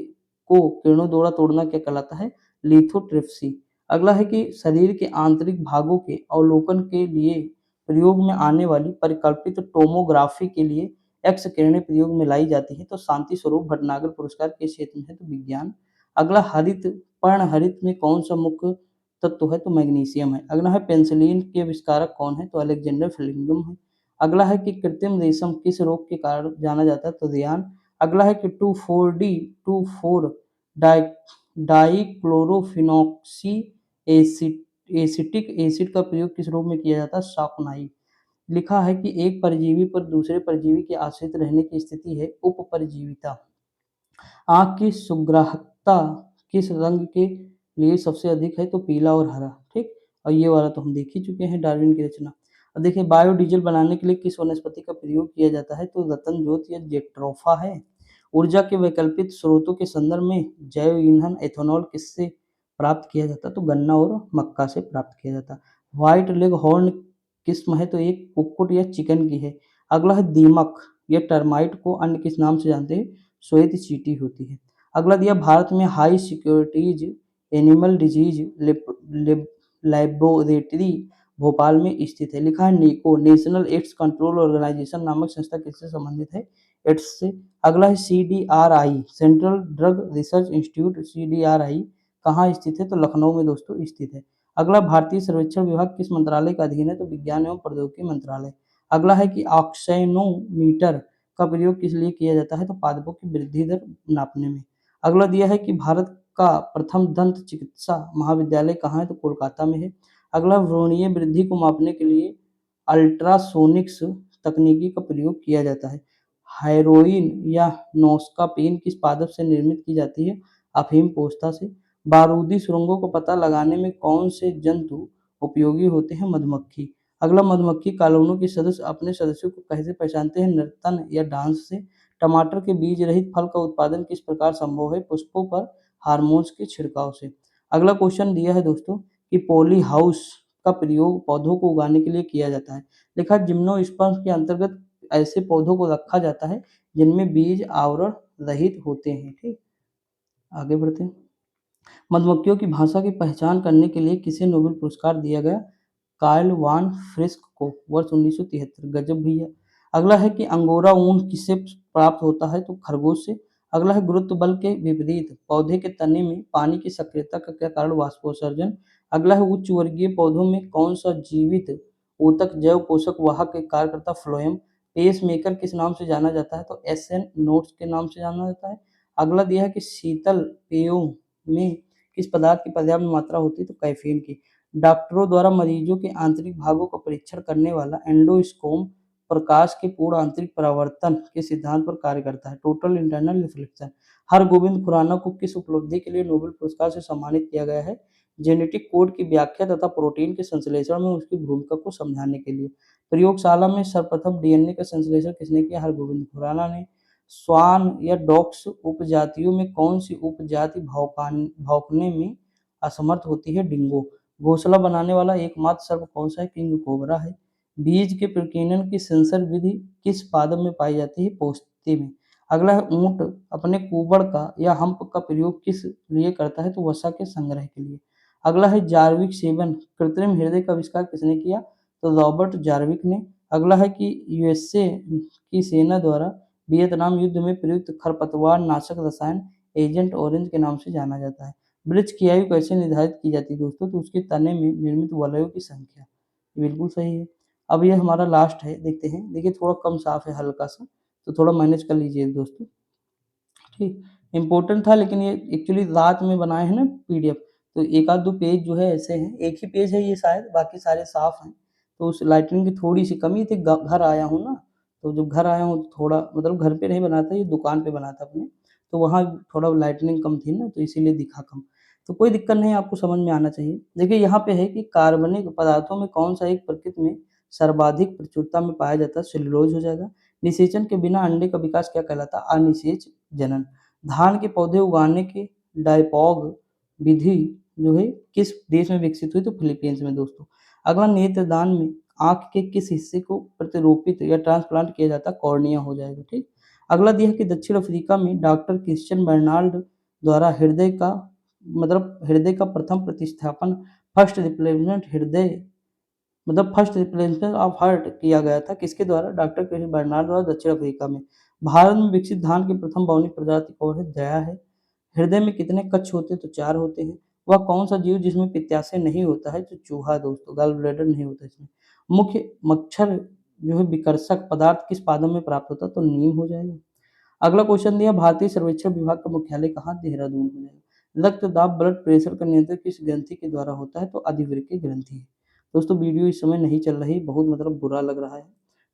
A: को किरणों द्वारा तोड़ना क्या कहलाता है? लिथोट्रिप्सी। अगला है कि शरीर के आंतरिक भागों के अवलोकन के लिए प्रयोग में आने वाली परिकल्पित टोमोग्राफी के लिए एक्स किरणें प्रयोग में लाई जाती है, तो शांति स्वरूप भटनागर पुरस्कार किस क्षेत्र में है? तो विज्ञान। अगला, हरित पर्ण हरित में कौन सा मुख्य तत्व है? तो मैग्नीशियम है। अगला है, पेनिसिलिन के आविष्कारक कौन है? तो अलेक्जेंडर फ्लेमिंगम है। अगला है कि कृत्रिम रेशम किस रोग के कारण जाना जाता है? तो रियान। अगला है कि 2,4-D-24 डाई डाईक्लोरोफिनॉक्सी एसिटिक एसिड का प्रयोग किस रोग में किया जाता है? शाकनाई। लिखा है कि एक परजीवी पर दूसरे परजीवी के आश्रित रहने की स्थिति है उपपरजीविता। आंख की सुग्राहकता किस रंग के लिए सबसे अधिक है? तो पीला और हरा। ठीक, और ये वाला तो हम देख ही चुके हैं, डार्विन की रचना। अब देखिए, बायोडीजल बनाने के लिए किस वनस्पति का प्रयोग किया जाता है? तो रतन ज्योत या जेट्रोफा है। ऊर्जा के वैकल्पिक स्रोतों के संदर्भ में जैव ईंधन एथेनॉल किससे प्राप्त किया जाता है? तो गन्ना और मक्का से प्राप्त किया जाता है। व्हाइट लेग हॉर्न किस्म है? तो एक कुक्कुट या चिकन की है। अगला है, दीमक या टर्माइट को अन्य किस नाम से जानते हैं? श्वेत चींटी होती है। अगला दिया, भारत में high securities animal disease laboratory Bhopal में स्थित है। लिखा है, नीको नेशनल एड्स कंट्रोल ऑर्गेनाइजेशन नामक संस्था किससे संबंधित है? एड्स से। अगला है, CDRI central drug research institute, CDRI कहाँ स्थित है? तो लखनऊ में दोस्तों स्थित है। अगला, भारतीय सर्वेक्षण विभाग किस मंत्रालय का अधीन है? तो विज्ञान एवं प्रौद्योगिकी मंत्रालय। अगला है कि ऑक्सेनोमीटर का प्रयोग किस लिए किया जाता है? तो पादपों की वृद्धि दर नापने में। अगला दिया है कि भारत का प्रथम दंत चिकित्सा महाविद्यालय कहाँ है? तो कोलकाता में है। अगला भ्रूणीय वृद्धि को मापने के लिए अल्ट्रासोनिक्स तकनीकी का प्रयोग किया जाता है। हेरोइन या नोस्कापीन किस पादप से निर्मित की जाती है? अफीम पोस्ता से। बारूदी सुरंगों को पता लगाने में कौन से जंतु उपयोगी होते हैं? मधुमक्खी। अगला मधुमक्खी कॉलोनी के सदस्य अपने सदस्यों को कैसे पहचानते हैं? नर्तन या डांस से। टमाटर के बीज रहित फल का उत्पादन किस प्रकार संभव है? पुष्पों पर हार्मोन्स के छिड़काव से। अगला क्वेश्चन दिया है दोस्तों कि पॉली हाउस का प्रयोग पौधों को उगाने के लिए किया जाता है। लिखा जिम्नोस्पर्म के अंतर्गत ऐसे पौधों को रखा जाता है जिनमें बीज आवरण रहित होते हैं। ठीक, आगे बढ़ते हैं। मधुमक्खियों की भाषा की पहचान करने के लिए किसे नोबेल पुरस्कार दिया गया? कार्ल वान फ्रिस्क को वर्ष 1973। गजब भैया। अगला है कि अंगोरा ऊन किससे प्राप्त होता है? तो खरगोश से। अगला है गुरुत्व बल के विपरीत पौधे के तने में पानी की सक्रियता का क्या कारण? वाष्पोत्सर्जन। अगला है उच्च वर्गीय पौधों में कौन सा जीवित ऊतक जैव पोषक वाहक के कार्य करता? फ्लोएम। पेस मेकर किस नाम से जाना जाता है? तो एसएन नोट्स के नाम से जाना जाता है। अगला दिया है कि शीतल पेयों में किस पदार्थ की पर्याप्त मात्रा होती है? तो कैफीन की। डॉक्टरों द्वारा मरीजों के आंतरिक भागों का परीक्षण करने वाला एंडोस्कोप प्रकाश के पूर्ण आंतरिक परावर्तन के सिद्धांत पर कार्य करता है। Total internal reflection. Hargobind Khorana को किस उपलब्धि के लिए नोबेल पुरस्कार से सम्मानित किया गया है? जेनेटिक कोड की व्याख्या तथा प्रोटीन के संश्लेषण में उसकी भूमिका को समझाने के लिए। प्रयोगशाला में सर्वप्रथम डीएनए का संश्लेषण किसने किया? हरगोविंद खुराना ने। स्वान या डॉग्स उपजातियों में कौन सी उपजाति भौंकने में असमर्थ होती है? डिंगो। घोंसला बनाने वाला एकमात्र सर्प कौन सा है? किंग कोबरा है। बीज के प्रकीर्णन की सेंसर विधि किस पादप में पाई जाती है? पोस्ते में। अगला है ऊंट अपने कुबड़ का या हम्प का प्रयोग किस लिए करता है? तो वसा के संग्रह के लिए। अगला है जार्विक सेवन कृत्रिम हृदय का आविष्कार किसने किया? तो रॉबर्ट जार्विक ने। अगला है कि यूएसए की सेना द्वारा वियतनाम युद्ध में प्रयुक्त खरपतवार नाशक रसायन एजेंट ऑरेंज के नाम से जाना जाता है। वृक्ष की आयु कैसे निर्धारित की जाती है दोस्तों? तो उसके तने में निर्मित वलयों की संख्या। बिल्कुल सही है। अब ये हमारा लास्ट है, देखते हैं। देखिए थोड़ा कम साफ है हल्का सा, तो थोड़ा मैनेज कर लीजिए दोस्तों। ठीक, इम्पोर्टेंट था लेकिन ये एक्चुअली रात में बनाए हैं ना पीडीएफ, तो एक आध दो पेज जो है ऐसे हैं, एक ही पेज है ये शायद, बाकी सारे साफ हैं। तो उस लाइटनिंग की थोड़ी सी कमी थी, घर आया हूँ ना, तो जब घर आया हूँ तो थोड़ा मतलब घर पे नहीं बना था, ये दुकान पे बना था अपने, तो वहाँ थोड़ा लाइटनिंग कम थी ना, तो इसीलिए दिखा कम। तो कोई दिक्कत नहीं, आपको समझ में आना चाहिए। देखिए यहाँ पे है कि कार्बनिक पदार्थों में कौन सा एक प्रकृति में सर्वाधिक प्रचुरता में पाया जाता है? सेल्यूलोज हो जाएगा। निषेचन के बिना अंडे का विकास क्या कहलाता है? अनिषेच जनन। धान के पौधे उगाने की डायपॉग विधि जो है किस देश में विकसित हुई? तो फिलीपींस में दोस्तों। अगला नेत्रदान में आंख के किस हिस्से को प्रतिरोपित या ट्रांसप्लांट किया जाता है? कॉर्निया हो जाएगा। ठीक, अगला दिया कि दक्षिण अफ्रीका में डॉक्टर क्रिश्चियन बर्नार्ड द्वारा हृदय का प्रथम प्रतिस्थापन फर्स्ट रिप्लेसमेंट हृदय मतलब फर्स्ट रिप्लेसमेंट ऑफ हार्ट किया गया था किसके द्वारा? डॉक्टर क्रिश्चियन बर्नार्ड द्वारा दक्षिण अफ्रीका में। भारत में विकसित धान की प्रथम बौनी प्रजाति कौन है? जया है। हृदय में कितने कक्ष होते हैं? तो 4 होते हैं। वह कौन सा जीव जिसमें पित्ताशय नहीं होता है? तो चूहा दोस्तों, गॉल ब्लैडर नहीं होता इसमें। मुख्य मच्छर जो है विकर्षक पदार्थ किस पादप में प्राप्त होता है? तो नीम हो जाएगा। अगला क्वेश्चन दिया भारतीय सर्वेक्षण विभाग का मुख्यालय कहाँ? देहरादून हो जाएगा। रक्तदाब ब्लड प्रेशर का नियंत्रण किस ग्रंथि के द्वारा होता है? तो अधिवृक्क ग्रंथि है। दोस्तों वीडियो इस समय नहीं चल रही, बहुत मतलब बुरा लग रहा है,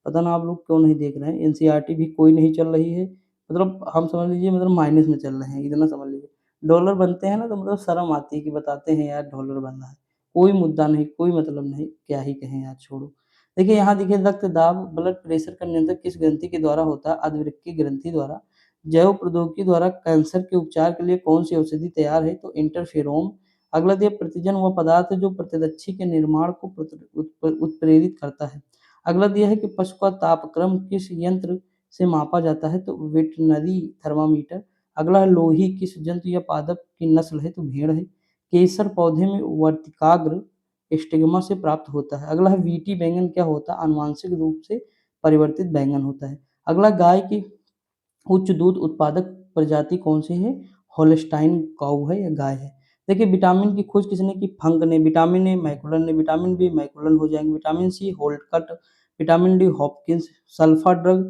A: पता ना आप लोग क्यों नहीं देख रहे हैं। एनसीईआरटी भी कोई नहीं चल रही है, मतलब हम समझ लीजिए मतलब माइनस में चल रहे हैं, इतना समझ लीजिए। डॉलर बनते हैं ना तो मतलब शर्म आती है कि बताते हैं यार डॉलर बन रहा है। कोई मुद्दा नहीं, कोई मतलब नहीं, क्या ही कहें यार, छोड़ो। देखिए यहाँ देखिए रक्तदाब ब्लड प्रेशर का नियंत्रण किस ग्रंथि के द्वारा होता है? अधिवृक्क ग्रंथि द्वारा। जैव प्रौद्योगिकी द्वारा कैंसर के उपचार के लिए कौन सी औषधि तैयार है? तो इंटरफेरोन। अगला दिया प्रतिजन वह पदार्थ है जो प्रतिरक्षी के निर्माण को उत्प्रेरित करता है। अगला दिया है कि पशु का तापक्रम किस यंत्र से मापा जाता है? तो वेटरनरी थर्मामीटर। अगला है लोही किस जंतु या पादप की नस्ल है? तो भेड़ है। केसर पौधे में वर्तिकाग्र स्टिग्मा से प्राप्त होता है। अगला है वीटी बैंगन क्या होता है? आनुवांशिक रूप से परिवर्तित बैंगन होता है। अगला गाय की उच्च दूध उत्पादक प्रजाति कौन सी है? होल्स्टाइन काऊ है या गाय है। देखिए विटामिन की खोज किसने की? फंक ने। विटामिन ए मैकुलन ने। विटामिन बी मैकुलन हो जाएंगे। विटामिन सी होल्टकट। Vitamin D Hopkins. Sulpha drug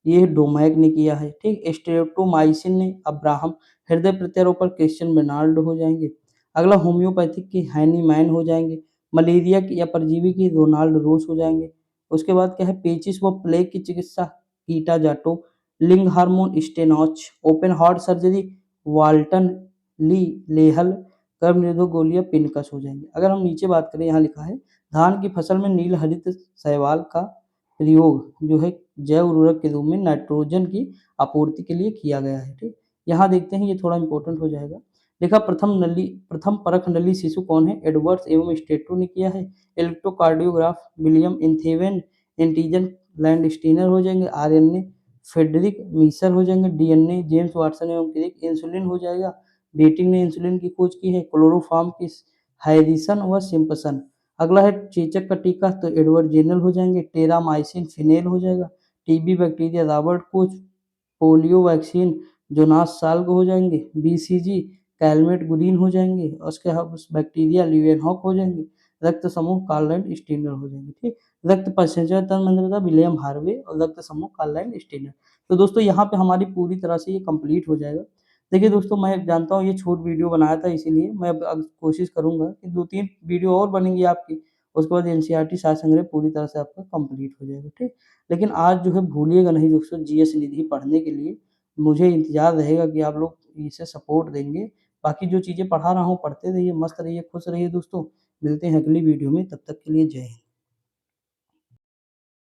A: ये डोमैक ने किया है, ठीक। स्ट्रेप्टोमाइसिन ने अब्राहम, हृदय प्रत्यारोपण पर क्रिश्चियन बेर्नार्ड हो जाएँगे। अगला होम्योपैथिक की हैनीमैन हो जाएँगे, मलेरिया की या परजीवी की रोनाल्ड रोस हो जाएँगे। उसके बाद क्या है, पेचिस व प्लेग की चिकित्सा कीटा जाटो, लिंग hormone Steinach, open heart surgery Walton Lillehei, गर्भ निरोधक गोलियाँ पिनकस हो जाएँगी। अगर हम नीचे बात करें, यहाँ लिखा है धान की फसल में नील हरित शैवाल का प्रयोग जो है जैव उर्वरक के रूप में नाइट्रोजन की आपूर्ति के लिए किया गया है, ठीक। यहाँ देखते हैं, ये थोड़ा इम्पोर्टेंट हो जाएगा। देखा प्रथम परख नली शिशु कौन है? एडवर्ड्स एवं स्टेटो ने किया है। इलेक्ट्रोकार्डियोग्राफ विलियम इंथेवन, एंटीजन लैंडस्टीनर हो जाएँगे। आरएनए फ्रेडरिक मीसर हो जाएँगे। डीएनए जेम्स वाटसन एवं क्रिक। इंसुलिन हो जाएगा, बेटिंग ने इंसुलिन की खोज की है। क्लोरोफॉर्म की हैरिसन व सिम्पसन। अगला है चेचक का टीका, तो एडवर्ड जेनर हो जाएँगे। टेरामाइसिन फिनेल हो जाएगा। TB bacteria Robert Koch. Polio vaccine Jonas Salk हो जाएँगे। बीसीजी कैलमेट गुडीन हो जाएँगे। और उसके बैक्टीरिया ल्यूवेनहॉक हो जाएँगे। रक्त समूह कार्लैंड स्टीनर हो जाएँगे, ठीक। रक्त परिसंचरण तंत्र मैंने बताया विलियम हार्वे, और रक्त समूह कार्लैंड स्टीनर। तो दोस्तों यहाँ पे हमारी पूरी तरह से ये कंप्लीट हो जाएगा। देखिए दोस्तों, मैं जानता हूँ ये छोट वीडियो बनाया था, इसीलिए मैं अब कोशिश करूँगा कि 2-3 वीडियो और बनेंगी आपकी, उसके बाद एनसीईआरटी सार संग्रह पूरी तरह से आपका कंप्लीट हो जाएगा, ठीक। लेकिन आज जो है भूलिएगा नहीं दोस्तों, जीएस निधि पढ़ने के लिए मुझे इंतज़ार रहेगा कि आप लोग इसे सपोर्ट देंगे। बाकी जो चीज़ें पढ़ा रहा हूँ पढ़ते रहिए, मस्त रहिए, खुश रहिए दोस्तों। मिलते हैं अगली वीडियो में, तब तक के लिए जय हिंद।